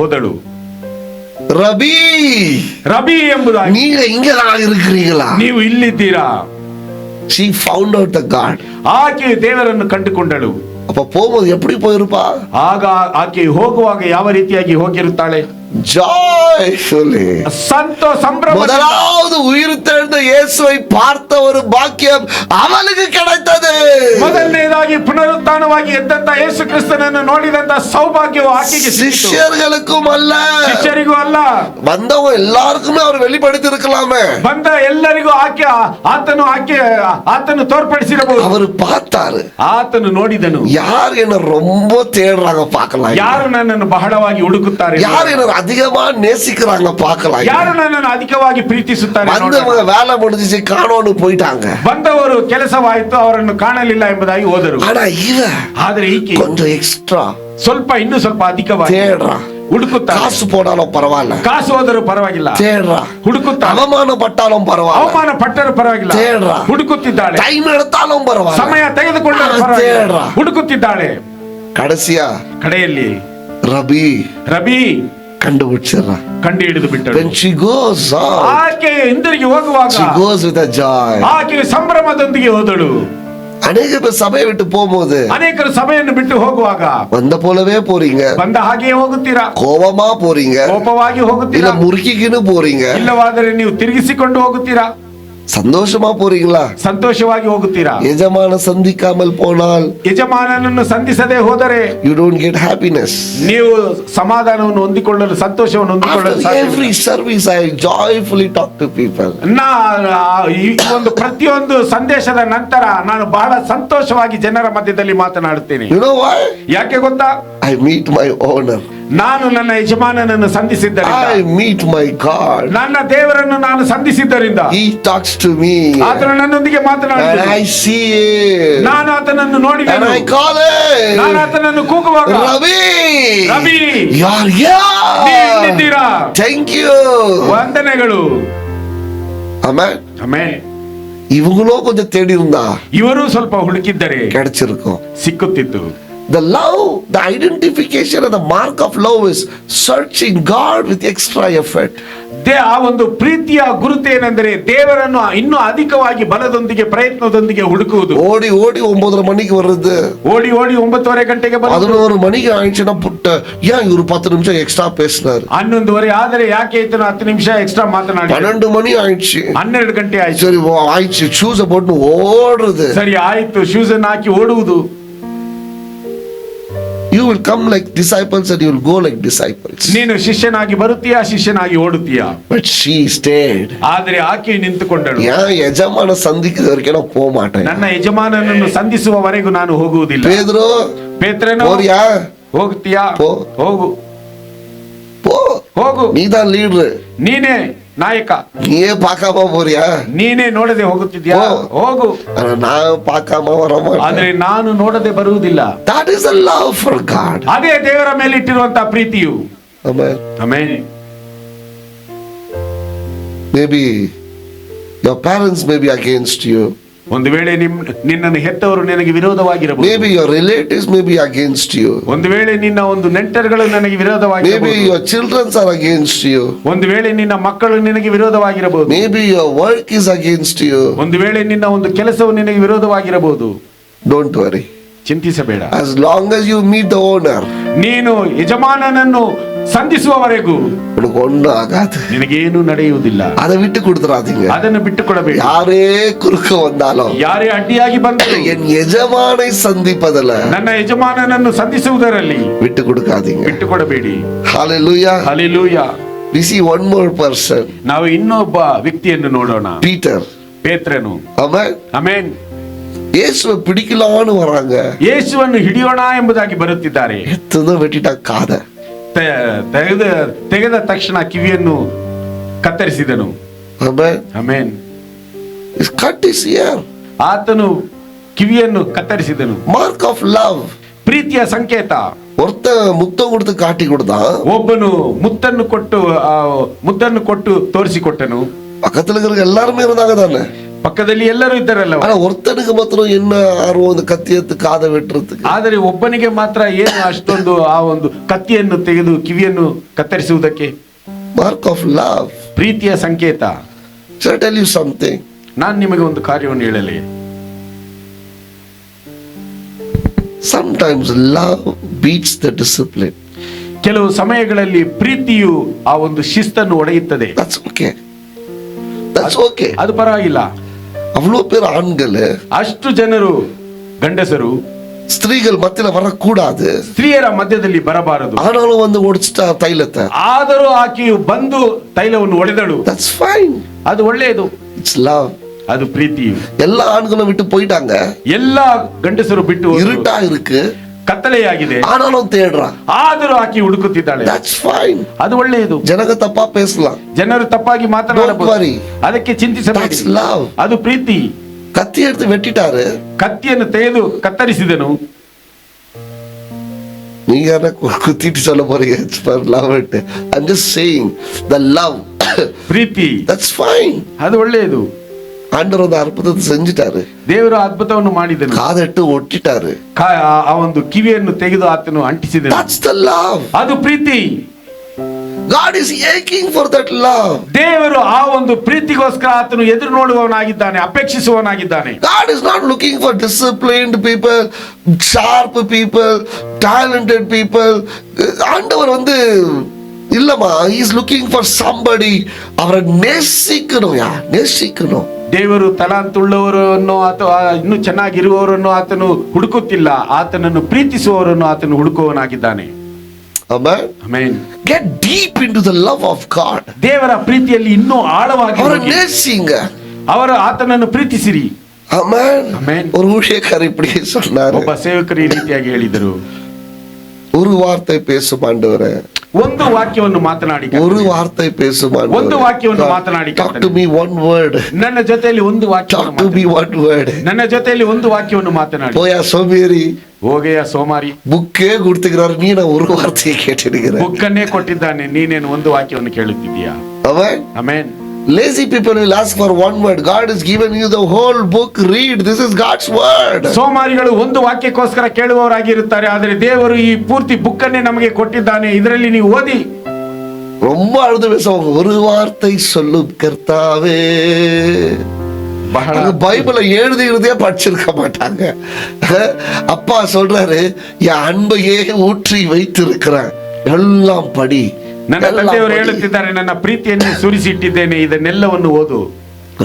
ಹೋದಳು? ರಬಿ ರಬಿ ಎಂಬುದಾಗಿ. நீங்க இங்கதான் இருக்கிறீங்களா? ನೀವು ಇಲ್ಲಿದ್ದೀರಾ? She found out the God. ಆಕೆ ದೇವರನ್ನು ಕಂಡುಕೊಂಡಳು. அப்ப போகும்போது எப்படி போயிருப்பா? ಆಗ ಆಕೆ ಹೋಗುವಾಗ ಯಾವ ರೀತಿಯಾಗಿ ಹೋಗಿರುತ್ತಾಳೆ? joyfully. முதலாவது உயிர்த்தெழுந்த இயேசுவை பார்த்த ஒரு பாக்கியம் அவளுக்கு கிடைத்தது. ಮೊದಲನೇದಾಗಿ ಪುನರುತ್ಥಾನವಾಗಿ ಎದ್ದಂತ ಯೇಸು ಕ್ರಿಸ್ತನನ್ನು ನೋಡಿದಂತ ಸೌಭಾಗ್ಯವು ಆಕೆಗೆ ಸಿಕ್ಕಿತು. ಶಿಷ್ಯರಿಗೂ ಅಲ್ಲ, ಶಿಷ್ಯರಿಗೂ ಅಲ್ಲ, ಬಂದವ ಎಲ್ಲರಿಗೂ ಅವರು வெளிப்படுத்தி இருக்கலாமே. ಬಂದ ಎಲ್ಲರಿಗೂ ಆತನು ತೋರ್ಪಡಿಸಿರಬಹುದು. ಅವರು பார்த்தாரு, ಆತನು ನೋಡಿದನು. ಯಾರು என்ன ரொம்ப தேடுறாங்க பார்க்கலாம், ಯಾರು ನನ್ನನ್ನು ಬಹಳವಾಗಿ ಹುಡುಕುತ್ತಾರೆ, ಯಾರು என்ன அதிகமா நேசிக்கிறாங்க பார்க்கலாம், ಯಾರು ನನ್ನನ್ನು ಅಧಿಕವಾಗಿ ಪ್ರೀತಿಸುತ್ತಾರೆ. ಬಂದವங்க வேலை முடிஞ்சிச்சு ಕಾಣೋನು போயிட்டாங்க, ಬಂದವರು ಕೆಲಸವಾಯಿತು ಅವರನ್ನು ಕಾಣಲಿಲ್ಲ ಎಂಬುದಾಗಿ ಹೋದರು. ಆದರೆ ಈಕೆ ಕೊಂಚம் ಎಕ್ಸ್ಟ್ರಾ, ಇನ್ನೂ ಸ್ವಲ್ಪ ಅಧಿಕವಾಗಿ ತೇಡ್ರ ಹುಡುಕುತ್ತಾರೆ. ಕಾಸು போனாலும் ಪರವಾಗಿಲ್ಲ, ಕಾಸು ಹೋದರೂ ಪರವಾಗಿಲ್ಲ, ತೇಡ್ರ ಹುಡುಕುತ್ತಾರೆ. ಅವಮಾನ ಪಟ್ಟಾலும் ಪರವಾಗಿಲ್ಲ, ಅವಮಾನ ಪಟ್ಟರೂ ಪರವಾಗಿಲ್ಲ, ತೇಡ್ರ ಹುಡುಕುತ್ತಿದ್ದಾಳೆ. ಟೈಮ್ ಎಡ್ತಾலும் ಪರವಾಗಿಲ್ಲ, ಸಮಯ ತೆಗೆದುಕೊಂಡರೂ ಪರವಾಗಿಲ್ಲ, ಹುಡುಕುತ್ತಿದ್ದಾಳೆ. ಕಡೆಯಲ್ಲಿ ರಬಿ ಕಂಡು ಹಿಡಿದು ಬಿಟ್ಟಳು. When she goes out, ಆಕೆ ಹಿಂದಿರುಗಿ ಹೋಗುವಾಗ she goes with a joy. ಆಕೆ ಸಂಭ್ರಮದೊಂದಿಗೆ ಹೋದಳು. ಅನೇಕ ಸಭೆ ಬಿಟ್ಟು ಹೋಗುம்போது, ಅನೇಕರು ಸಭೆಯನ್ನು ಬಿಟ್ಟು ಹೋಗುವಾಗ ಬಂದ போலவே போறீங்க, ಬಂದ ಹಾಗೆಯೇ ಹೋಗುತ್ತೀರಾ, ಕೋಪமா போறீங்க, ಕೋಪವಾಗಿ ಹೋಗುತ್ತೀರಾ, ಇಲ್ಲ ಮುರುಕಿಗಿನೂ போறீங்க, ಇಲ್ಲವಾದರೆ ನೀವು ತಿರುಗಿಸಿಕೊಂಡು ಹೋಗುತ್ತೀರಾ, ಸಂತೋಷமா போறீங்களா, ಸಂತೋಷವಾಗಿ ಹೋಗುತ್ತೀರಾ. ಯಜಮಾನ ಸಂಧಿಕಾಮಲ್ போனால், ಯಜಮಾನನನ್ನು ಸಂಧಿಸದೆ ಹೋದರೆ you don't get happiness. ನೀವು ಸಮಾಧಾನವನ್ನು ಹೊಂದಿಕೊಳ್ಳಲು, ಸಂತೋಷವನ್ನು ಹೊಂದಿಕೊಳ್ಳಲು ಸಾಧ್ಯವಿಲ್ಲ. Every service I joyfully talk to people. ಒಂದು ಪ್ರತಿಯೊಂದು ಸಂದೇಶದ ನಂತರ ನಾನು ಬಹಳ ಸಂತೋಷವಾಗಿ ಜನರ ಮಧ್ಯದಲ್ಲಿ ಮಾತನಾಡುತ್ತೇನೆ. You know why? ಯಾಕೆ ಗೊತ್ತಾ? I meet my owner. ನಾನು ನನ್ನ ಯಜಮಾನನನ್ನು ಸಂಧಿಸಿದ್ದರಿಂದ, I meet my God. ನನ್ನ ದೇವರನ್ನು ನಾನು ಸಂಧಿಸಿದ್ದರಿಂದ, He talks to me. ಆತನು ನನ್ನೊಂದಿಗೆ ಮಾತನಾಡುತ್ತಾನೆ. And I see him. ನಾನು ಆತನನ್ನು ನೋಡಿದೆನು. And I call him. ನಾನು ಆತನನ್ನು ಕೂಗುವಾಗ, ರಬಿ you are here. ನೀವು ಇಲ್ಲಿದ್ದೀರಾ. Thank you. ವಂದನೆಗಳು. Amen. ಆಮೆನ್. ಇವುಗಳೋ ಕೊಂಚ ತೇಡಿ இருந்தா, ಇವರು ಸ್ವಲ್ಪ ಹುಡುಕಿದ್ದರೆ கிடைச்சிருக்கும், ಸಿಕ್ಕುತ್ತಿತ್ತು. The love, the identification and the mark of love is searching God with extra effort. ಆ ಒಂದು ಪ್ರೀತಿಯ ಗುರುತೇನೆಂದರೆ ದೇವರನ್ನು ಇನ್ನೂ ಅಧಿಕವಾಗಿ ಬಲದೊಂದಿಗೆ, ಪ್ರಯತ್ನದೊಂದಿಗೆ ಹುಡುಕುವುದು. ಓಡಿ 9:30 மணிக்கு வருது, ಓಡಿ 9:30 ಗಂಟೆಗೆ ಬರುವುದು. 11 மணிக்கு ஆயிடுச்சுனா புட்ட ஏன் இவரு 10 நிமிஷம் எக்ஸ்ட்ரா பேசினாரு. 11:30 ಆದರೆ ಯಾಕೆ ಇತನ 10 ನಿಮಿಷ ಎಕ್ಸ್ಟ್ರಾ ಮಾತನಾಡಿ. 12 ಮಣಿ ಆಯ್ತು, 12 ಗಂಟೆ ಆಯ್ತು. ಸರಿ ಆಯ್ತು, ಶೂಸ್ போட்டு ಓಡುದು. ಸರಿ ಆಯ್ತು, ಶೂಸ್ ಅನ್ನು ಹಾಕಿ ಓಡುವುದು. You will come like disciples and you will go like disciples. ನೀನು ಶಿಷ್ಯನಾಗಿ ಬರುತ್ತೀಯಾ, ಶಿಷ್ಯನಾಗಿ ಓಡುತ್ತೀಯಾ. But she stayed. ಆದರೆ ಆಕೆ ನಿಂತುಕೊಂಡಳು. ಯಜಮಾನ ಸಂಧಿಸಿದವರೆಗೆ ನಾನು ಹೋಗ ಮಾಟೆ, ನನ್ನ ಯಜಮಾನನನ್ನು ಸಂಧಿಸುವವರೆಗೂ ನಾನು ಹೋಗುವುದಿಲ್ಲ. ಪೇತ್ರನು ಹೋಗ್ತೀಯಾ, ಹೋಗು, ಹೋಗು, ನೀதான் ಲೀಡರ್, ನೀನೇ ನಾಯಕ, ನೀನೇ ಪಾಕಾಮ ಬೋರಿಯಾ, ನೀನೇ ನೋಡದೆ ಹೋಗುತ್ತಿದ್ಯಾ, ಹೋಗು. ನಾವು ಪಾಕಾಮ ಆದ್ರೆ ನಾನು ನೋಡದೆ ಬರುವುದಿಲ್ಲ. That is a love for God. ಅದೇ ದೇವರ ಮೇಲೆ ಇಟ್ಟಿರುವಂತಹ ಪ್ರೀತಿಯು. Amen. Amen. Maybe your parents may be against you. ಒಂದು ವೇಳೆ ನಿನ್ನನ್ನು ಹೆತ್ತವರು ನಿನಗೆ ವಿರೋಧವಾಗಿರಬಹುದು. Maybe your relatives may be against you. ಒಂದು ವೇಳೆ ನಿನ್ನ ಒಂದು ನೆಂಟರುಗಳು ನನಗೆ ವಿರೋಧವಾಗಿರಬಹುದು. Maybe your children are against you. ಒಂದು ವೇಳೆ ನಿನ್ನ ಮಕ್ಕಳು ನಿನಗೆ ವಿರೋಧವಾಗಿರಬಹುದು. Maybe your work is against you. ಒಂದು ವೇಳೆ ನಿನ್ನ ಒಂದು ಕೆಲಸವು ನಿನಗೆ ವಿರೋಧವಾಗಿರಬಹುದು. Don't worry. ಚಿಂತಿಸಬೇಡ. As long as you meet the owner, ನೀನು ಯಜಮಾನನನ್ನು ಸಂಧಿಸುವವರೆಗೂ உனக்கு ஒண்ணும் ஆகாது. ನಿನಗೇನು ನಡೆಯುವುದಿಲ್ಲ. அதை விட்டு கொடுத்துறாதீங்க. ಅದನ್ನು ಬಿಟ್ಟು ಕೊಡಬೇಡಿ. யாரே குறுக்க வந்தாலும், ಯಾರೇ ಅಡ್ಡಿಯಾಗಿ ಬಂದರು, என் எஜமானை சந்திப்பதில், ನನ್ನ ಯಜಮಾನನನ್ನು ಸಂಧಿಸುವುದರಲ್ಲಿ விட்டு கொடுக்காதீங்க. ಬಿಟ್ಟು ಕೊಡಬೇಡಿ. ஹalleluya. Hallelujah. We see one more person. ನಾವು ಇನ್ನೊಬ್ಬ ವ್ಯಕ್ತಿಯನ್ನು ನೋಡೋಣ. Peter. ಪೇತ್ರನು. ಆಮೆನ್. ಆಮೆನ್. ಯೇಸುவை பிடிக்கலான்னு வராங்க. ಯೇಸುವನ್ನು ಹಿಡಿಯೋಣ ಎಂಬುದಾಗಿ ಬರುತ್ತಿದ್ದಾರೆ. ಎತ್ತದ வெட்டிட்டா காதை. ತೆಗೆದ ತಕ್ಷಣ ಕಿವಿಯನ್ನು ಕತ್ತರಿಸಿದನು. Amen. Amen. His cut his ear. ಆತನು ಕಿವಿಯನ್ನು ಕತ್ತರಿಸಿದನು. Mark of love. ಪ್ರೀತಿಯ ಸಂಕೇತ. ಒರ್ತ ಮುತ್ತ ಕೊಡ್ತು ಕಾಟಿ ಕೊಡ್ದ. ಒಬ್ಬನು ಮುದ್ದನ್ನು ಕೊಟ್ಟು ತೋರಿಸಿಕೊಟ್ಟನು. பக்கத்துல எல்லாருமே இருந்தாங்க தானே. ಪಕ್ಕದಲ್ಲಿ ಎಲ್ಲರೂ ಇದ್ದಾರಲ್ಲ. ஆனா ஒருத்தனுக்கு மாத்திரம் என்ன ஆர்வம் அந்த கத்தி எடுத்து காதை வெட்டுறதுக்கு. ಆದರೆ ಒಬ್ಬನಿಗೆ ಮಾತ್ರ ಏನು ಅಷ್ಟೊಂದು ಆ ಒಂದು ಕತ್ತಿಯನ್ನು ತೆಗೆದು ಕಿವಿಯನ್ನು ಕತ್ತರಿಸುವುದಕ್ಕೆ. Mark of love. ಪ್ರೀತಿಯ ಸಂಕೇತ. Shall I tell you something? ನಾನು ನಿಮಗೆ ಒಂದು ಕಾರ್ಯವನ್ನು ಹೇಳಲಿ. Sometimes love beats the discipline. ಕೆಲವು ಸಮಯಗಳಲ್ಲಿ ಪ್ರೀತಿಯು ಆ ಒಂದು ಶಿಸ್ತನ್ನು ಒಡೆಯುತ್ತದೆ. That's okay. That's okay. ಅದು ಪರವಾಗಿಲ್ಲ. அவ்வளவு பேர் ஆண்கள், ಅಷ್ಟು ಜನರು ಗಂಡಸರು ஸ்திரீகள் மத்தியில வரக்கூடாது. ಸ್ತ್ರೀಯರ ಮಧ್ಯದಲ್ಲಿ ಬರಬಾರದು. ஆனாலும் வந்து ஒடிச்சிட்டா தைலத்தை. ಆದರೂ ಆಕೆಯು ಬಂದು ತೈಲವನ್ನು ಒಡೆದಳು. That's fine. ಅದು ಒಳ್ಳೆಯದು. It's love. ಅದು ಪ್ರೀತಿ. எல்லா ஆண்களும் விட்டு போயிட்டாங்க. ಎಲ್ಲ ಗಂಡಸರು ಬಿಟ್ಟು இருட்டா இருக்கு, ಕತ್ತಲೆಯಾಗಿದೆ. ஆனாலும் தேடுறா. ಆದರೂ ಆಕೆ ಹುಡುಕುತ್ತಿದ್ದಾಳೆ. That's fine. ಅದು ಒಳ್ಳೆಯದು. ಜನಗ ತಪ್ಪಾ பேசலாம், ಜನರು ತಪ್ಪಾಗಿ ಮಾತನಾಡಬಹುದು. Don't worry. ಅದಕ್ಕೆ ಚಿಂತಿಸಬೇಡಿ. That's love. ಅದು ಪ್ರೀತಿ. கத்தி எடுத்து வெட்டிட்டாரு. ಕತ್ತಿಯನ್ನು ತೆಗೆದು ಕತ್ತರಿಸಿದನು. நீங்க என்ன குத்திட்டு சொல்ல போறீங்க? love it. I'm just saying the love. Preethi. That's fine. ಅದು ಒಳ್ಳೆಯದು. ஆண்டவர் அந்த அற்புதத்தை செஞ்சிட்டாரு. ದೇವರು ಅದ್ಭುತವನ್ನು ಮಾಡಿದನು. ಕಾದಟ್ಟು ಒಟ್ಟಿட்டாரு. ಆ ಒಂದು ಕಿವಿಯನ್ನು ತೆಗೆದು ಆತನು ಅಂಟಿಸಿದನು. That's the love. ಅದು ಪ್ರೀತಿ. God is aching for that love. ದೇವರು ಆ ಒಂದು ಪ್ರೀತಿಗೋಸ್ಕರ ಆತನು ಎದುರು ನೋಡುವವನಾಗಿದ್ದಾನೆ, ಅಪೇಕ್ಷಿಸುವವನಾಗಿದ್ದಾನೆ. God is not looking for disciplined people, sharp people, talented people. ஆண்டவர் வந்து இல்லமா, he is looking for somebody. அவரை நேசிக்கணும். ದೇವರು ತಲಾಂತುಳ್ಳವರನ್ನು ಅಥವಾ ಇನ್ನೂ ಚೆನ್ನಾಗಿರುವವರನ್ನು ಆತನು ಹುಡುಕುತ್ತಿಲ್ಲ. ಆತನನ್ನು ಪ್ರೀತಿಸುವವರನ್ನು ಆತನು ಹುಡುಕುವವನಾಗಿದ್ದಾನೆ. Amen. Amen. Get deep into the love of God. ದೇವರ ಪ್ರೀತಿಯಲ್ಲಿ ಇನ್ನೂ ಆಳವಾಗಿ ಅವರ நேசிங்க. ಅವರ ಆತನನ್ನು ಪ್ರೀತಿಸಿರಿ. Amen. Amen. ஒரு ஊழியக்காரர் இப்படி சொன்னாரு. ಒಬ್ಬ ಸೇವಕರು ಈ ರೀತಿಯಾಗಿ ಹೇಳಿದರು. ஒரு வார்த்தை பேசும் ஆண்டவரೇ. ಒಂದು ವಾಕ್ಯವನ್ನು ಮಾತನಾಡಿ. ஒரு வார்த்தை பேசும் ஆண்டவரೇ. ಒಂದು ವಾಕ್ಯವನ್ನು ಮಾತನಾಡಿ. Talk to me one word. ನನ್ನ ಜೊತೆಯಲ್ಲಿ ಒಂದು ವಾಕ್ಯವನ್ನು Talk to me one word. ನನ್ನ ಜೊತೆಯಲ್ಲಿ ಒಂದು ವಾಕ್ಯವನ್ನು ಮಾತನಾಡಿ. போயா சோம்பேறி. ಹೋಗೆಯ ಸೋಮಾರಿ. ಬುಕ್ಕೇ ಕೊಡ್ತಿದ್ದಾರೆ, ನೀನ ஒரு வார்த்தையை கேட்டிருக்கிற. ಬುಕ್ಕನ್ನೇ ಕೊಟ್ಟಿದ್ದಾನೆ, ನೀನೇನು ಒಂದು ವಾಕ್ಯವನ್ನು ಕೇಳುತ್ತಿದ್ದೀಯಾ? Amen. Amen. Lazy people will ask for one word. God has given you the whole book. Read. This is God's word. ಸೋಮಾರಿಗಳು ಒಂದು ವಾಕ್ಯಕ್ಕೋಸ್ಕರ ಕೇಳುವವರಾಗಿರುತ್ತಾರೆ, ಆದರೆ ದೇವರು ಈ ಪೂರ್ತಿ ಬುಕ್ಕನ್ನೇ ನಮಗೆ ಕೊಟ್ಟಿದ್ದಾನೆ, ಇದರಲ್ಲಿ ನೀವು ಓದಿ. ரொம்ப அழுது பேசுவாங்க, ஒரு வார்த்தை சொல்லும் கர்த்தாவே. ಬಹಳ பைபிளை எழுதிக்கிறதே படிச்சிருக்க மாட்டாங்க. அப்பா சொல்றாரு, என் அன்பையே ஊற்றி வைத்திருக்கிறேன், எல்லாம் படி. ನನ್ನ ತಂದೆಯವರು ಹೇಳುತ್ತಿದ್ದಾರೆ, ನನ್ನ ಪ್ರೀತಿಯನ್ನು ಸುರಿಸಿಟ್ಟಿದ್ದೇನೆ, ಇದನ್ನೆಲ್ಲವನ್ನು ಓದು.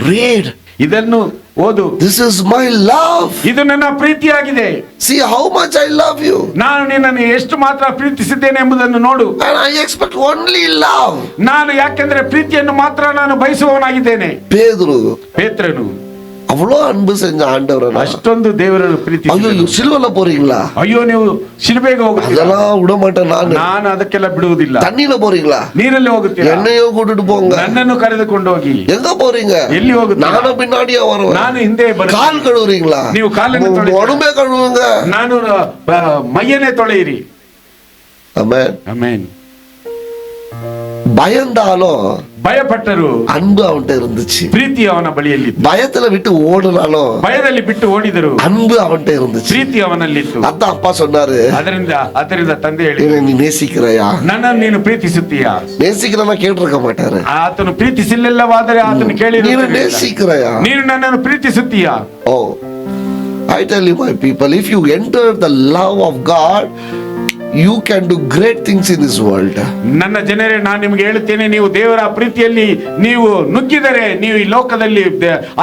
Read. ಇದನ್ನು ಓದು. This is my love. ಇದು ನನ್ನ ಪ್ರೀತಿಯಾಗಿದೆ. See how much I love you. ನಾನು ನಿನ್ನನ್ನು ಎಷ್ಟು ಮಾತ್ರ ಪ್ರೀತಿಸಿದ್ದೇನೆ ಎಂಬುದನ್ನು ನೋಡು. And I expect only love. ನಾನು ಯಾಕೆಂದ್ರೆ ಪ್ರೀತಿಯನ್ನು ಮಾತ್ರ ನಾನು ಬಯಸುವವನಾಗಿದ್ದೇನೆ. ಪೇತ್ರನು அவ்வளோ அன்பு செஞ்ச ஆண்டவர், ಅಷ್ಟೊಂದು ದೇವರನ್ನು ಪ್ರೀತಿ. ஐயோ சிலுவைல போறீங்களா? ಅಯ್ಯೋ ನೀವು ಶಿಲುಬೆಗೆ ಹೋಗುತ್ತೀರಾ? அதெல்லாம் விட மாட்டேன் ನಾನು ಅದಕ್ಕೆಲ್ಲ ಬಿಡುವುದಿಲ್ಲ. தண்ணியில போறீங்களா? ನೀರಲ್ಲಿ ಹೋಗುತ್ತೀರಾ? என்னையோ கூட்டிட்டு போங்க. ನನ್ನನ್ನು ಕರೆದುಕೊಂಡು ಹೋಗಿ. எங்க போறீங்க? ಎಲ್ಲಿ ಹೋಗುತ್ತೀರಾ? நானும் பின்னாடியே வருவேன். ನಾನು ಹಿಂದೆ ಬರುತ್ತೇನೆ. கால் கழுவுறீங்களா? ನೀವು ಕಾಲನ್ನು ತೊಳೆಯಿರಿ. உடம்பே கழுவுங்க. ನಾನು ಮೈಯನ್ನೇ ತೊಳೆಯಿರಿ. ஆமென். ಆಮೆನ್. பயந்தாலும் ಭಯಪಟ್ಟರು, அன்பு அவன்கிட்ட இருந்துச்சு. ಪ್ರೀತಿ ಅವನ ಬಳಿಯಲ್ಲಿ. பயத்துல விட்டு ஓடுனாலும் ಭಯದಲ್ಲಿ ಬಿಟ್ಟು ಓಡಿದರು, அன்பு அவன்கிட்ட இருந்துச்சு. ಪ್ರೀತಿ ಅವನಲ್ಲಿತ್ತು. அதான் அப்பா சொன்னாரு, ಅದರಿಂದ ತಂದೆ ಹೇಳಿ, நீ நேசிக்கிறையா? ನನ್ನನ್ನು ನೀನು ಪ್ರೀತಿಸುತ್ತೀಯಾ? நேசிக்கிறனா கேட்டிருக்க மாட்டாரு. ಆತನು ಪ್ರೀತಿಸಿಲ್ಲವಾದರೆ ಆತನು ಕೇಳಿ, நீನು நேசிக்கிறையா? ನೀನು ನನ್ನನ್ನು ಪ್ರೀತಿಸುತ್ತೀಯಾ? Oh, I tell you my people, if you enter the love of God, you can do great things in this world. ನನ್ನ ಜನರೇ, ನಾನು ನಿಮಗೆ ಹೇಳುತ್ತೇನೆ, ನೀವು ದೇವರ ಪ್ರೀತಿಯಲ್ಲಿ ನೀವು ನುಗ್ಗಿದರೆ ನೀವು ಈ ಲೋಕದಲ್ಲಿ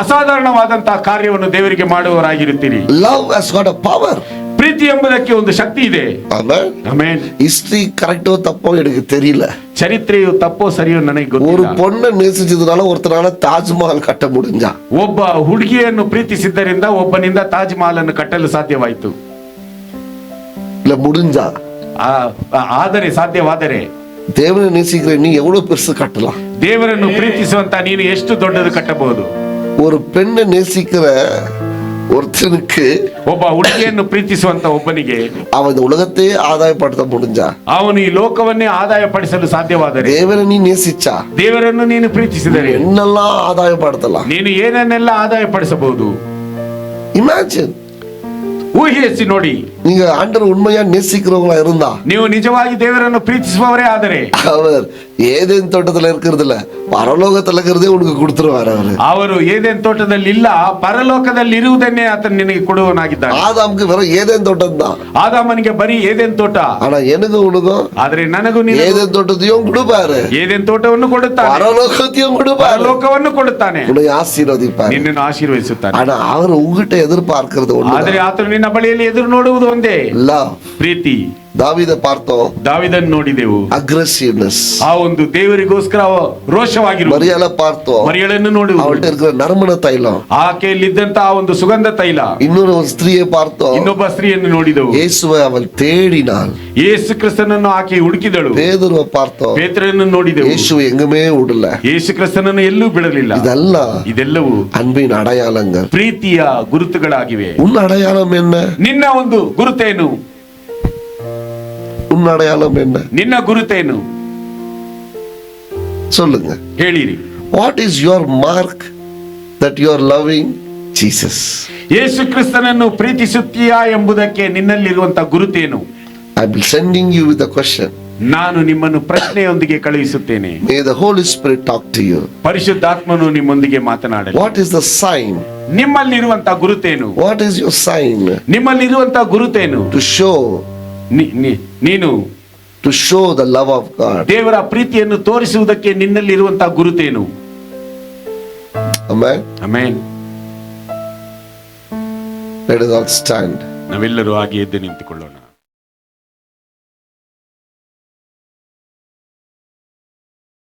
ಅಸಾಧಾರಣವಾದಂತಹ ಕಾರ್ಯವನ್ನು ದೇವರಿಗೆ ಮಾಡುವವರಾಗಿರುತ್ತೀರಿ. Love has got a power. ಪ್ರೀತಿ ಎಂಬುದಕ್ಕೆ ಒಂದು ಶಕ್ತಿ ಇದೆ. Amen. ಆಮೆನ್. History கரெக்டோ தப்போ எனக்கு தெரியல. ಚರಿತ್ರೆಯು ತಪ್ಪೋ ಸರಿಯೋ ನನಗೆ ஒரு ಗೊತ್ತಿಲ್ಲ. பொண்ணை நேசிச்சதுனால ஒருத்தனால தாஜ்மஹால் கட்ட முடிஞ்சா. ಒಬ್ಬ ಹುಡುಗಿಯನ್ನು ಪ್ರೀತಿಸಿದ್ದರಿಂದ ಒಬ್ಬನಿಂದ ತಾಜ್ ಮಹಲ್ ಅನ್ನು ಕಟ್ಟಲು ಸಾಧ್ಯವಾಯಿತು. இல்ல முடிஞ்சா. ಆದರೆ ಸಾಧ್ಯವಾದರೆ தேவனை நேசிக்கிற நீ எவ்வளவு பெருசு கட்டலாம். ದೇವರನ್ನು ಪ್ರೀತಿಸುವಂತ ನೀನು ಎಷ್ಟು ದೊಡ್ಡದು ಕಟ್ಟಬಹುದು. ஒரு பெண்ணை நேசிக்கிற ஒருத்தனுக்கு, ಒಬ್ಬ ಹುಡುಗಿಯನ್ನು ಪ್ರೀತಿಸುವಂತ ಒಬ್ಬನಿಗೆ அவன் இந்த உலகத்தையே ஆதாயப்படுத்த முடிஞ்சா, ಅವನು ಈ ಲೋಕವನ್ನೇ ಆದಾಯ ಪಡಿಸಲು ಸಾಧ್ಯವಾದರೆ, தேவனை நீ நேசிச்சா, ದೇವರನ್ನು ನೀನು ಪ್ರೀತಿಸಿದರೆ என்னெல்லாம் ஆதாயப்படுத்தலாம். ನೀನು ಏನನ್ನೆಲ್ಲ ಆದಾಯ ಪಡಿಸಬಹುದು. இமேஜின். ಊಹಿಸಿ ನೋಡಿ. நீங்க ஆண்டவர் உண்மையா நேசிக்கிறவங்களா இருந்தா, ನೀವು ನಿಜವಾಗಿ ದೇವರನ್ನು ಪ್ರೀತಿಸುವವರೇ ಆದರೆ அவர் ஏதேன் தோட்டத்துல இருக்கிறது இல்ல, பரலோகத்துல இருக்கிறதே உனக்கு கொடுத்துருவாரு. ಅವರು ಏದೇನ್ ತೋಟದಲ್ಲಿ ಇಲ್ಲ, ಪರಲೋಕದಲ್ಲಿ ಇರುವುದನ್ನೇ ಆತನು ನಿನಗೆ ಕೊಡುವನಾಗಿದ್ದಾನೆ. ஆதாமுக்கு வெறும் ஏதேன் தோட்டம் தான். ಆದಾಮನಿಗೆ ಬರೀ ಏದೇನ್ ತೋಟ, ஆனா எனக்கு உனக்கும் ಆದ್ರೆ ನನಗೂ ஏதேன் தோட்டத்தையும் கொடுப்பாரு, ಏದೇನ್ ತೋಟವನ್ನು ಕೊಡುತ್ತಾನೆ, பரலோகத்தையும் கொடுப்பாரு, ಪರಲೋಕವನ್ನು ಕೊಡುತ್ತಾನೆ, உன்னை ஆசீர்வதிப்பாரு. ನಿನ್ನನ್ನು ಆಶೀರ್ವದಿಸುತ್ತಾನೆ. ஆனா அவர் உங்ககிட்ட எதிர்பார்க்கிறது ஒண்ணு, ಆದರೆ ಆತನು ನಿನ್ನ ಬಳಿಯಲ್ಲಿ ಎದುರು ನೋಡುವುದು ಒಂದೇ, love. ಪ್ರೀತಿ. தாவீதை பார்த்தோம், ದಾವಿದನ್ನು ನೋಡಿದೆವು, aggressiveness. ಆ ಒಂದು ದೇವರಿಗೋಸ್ಕರ ರೋಷವಾಗಿರುವ ಮರಿಯಳ பார்த்தோம், ಮರಿಯಳನ್ನು ನೋಡಿ அவள்கிட்ட இருக்கிற நறுமண தைலம். ಆಕೆಯಲ್ಲಿದ್ದಂತ ಆ ಒಂದು ಸುಗಂಧ ತೈಲ. இன்னொரு ஸ்திரியை பார்த்தோம், ಇನ್ನೊಬ್ಬ ಸ್ತ್ರೀಯನ್ನು ನೋಡಿದೆವು, இயேசுவை அவள் தேடினாள். ಯೇಸು ಕ್ರಿಸ್ತನನ್ನು ಆಕೆ ಹುಡುಕಿದಳು. பேதுருவை பார்த்தோம், ಪೇತ್ರನನ್ನು ನೋಡಿದೆವು, இயேசுவை எங்குமே விடல. ಯೇಸು ಕ್ರಿಸ್ತನನ್ನು ಎಲ್ಲೂ ಬಿಡಲಿಲ್ಲ. ಇದೆಲ್ಲವೂ அன்பின் அடையாளங்கள், ಪ್ರೀತಿಯ ಗುರುತುಗಳಾಗಿವೆ. உன் அடையாளம் என்ன? ನಿನ್ನ ಒಂದು ಗುರುತೇನು? உன் அடையாளம் என்ன? ನಿನ್ನ ಗುರುತೇನು சொல்லுங்க. ಹೇಳಿರಿ. What is your mark that you are loving Jesus? ಯೇಸು ಕ್ರಿಸ್ತನನ್ನು ಪ್ರೀತಿಸುತ್ತೀಯಾ ಎಂಬುದಕ್ಕೆ ನಿನ್ನಲ್ಲಿರುವಂತ ಗುರುತೇನು? I am sending you with a question. ನಾನು ನಿಮ್ಮನ್ನು ಪ್ರಶ್ನೆಯೊಂದಿಗೆ ಕಳುಹಿಸುತ್ತೇನೆ. May the Holy Spirit talk to you. ಪರಿಶುದ್ಧಾತ್ಮನು ನಿಮ್ಮೊಂದಿಗೆ ಮಾತನಾಡಲಿ. What is the sign? ನಿಮ್ಮಲ್ಲಿರುವಂತ ಗುರುತೇನು? What is your sign? ನಿಮ್ಮಲ್ಲಿರುವಂತ ಗುರುತೇನು? To show, ನೀನು to show the love of God. ದೇವರ ಪ್ರೀತಿಯನ್ನು ತೋರಿಸುವುದಕ್ಕೆ ನಿನ್ನಲ್ಲಿರುವಂತ ಗುರುತೇನು? Amen. Amen. Let us all stand. ನಾವೆಲ್ಲರೂ ಹಾಗೆ ಎದ್ದು ನಿಂತುಕೊಳ್ಳೋಣ.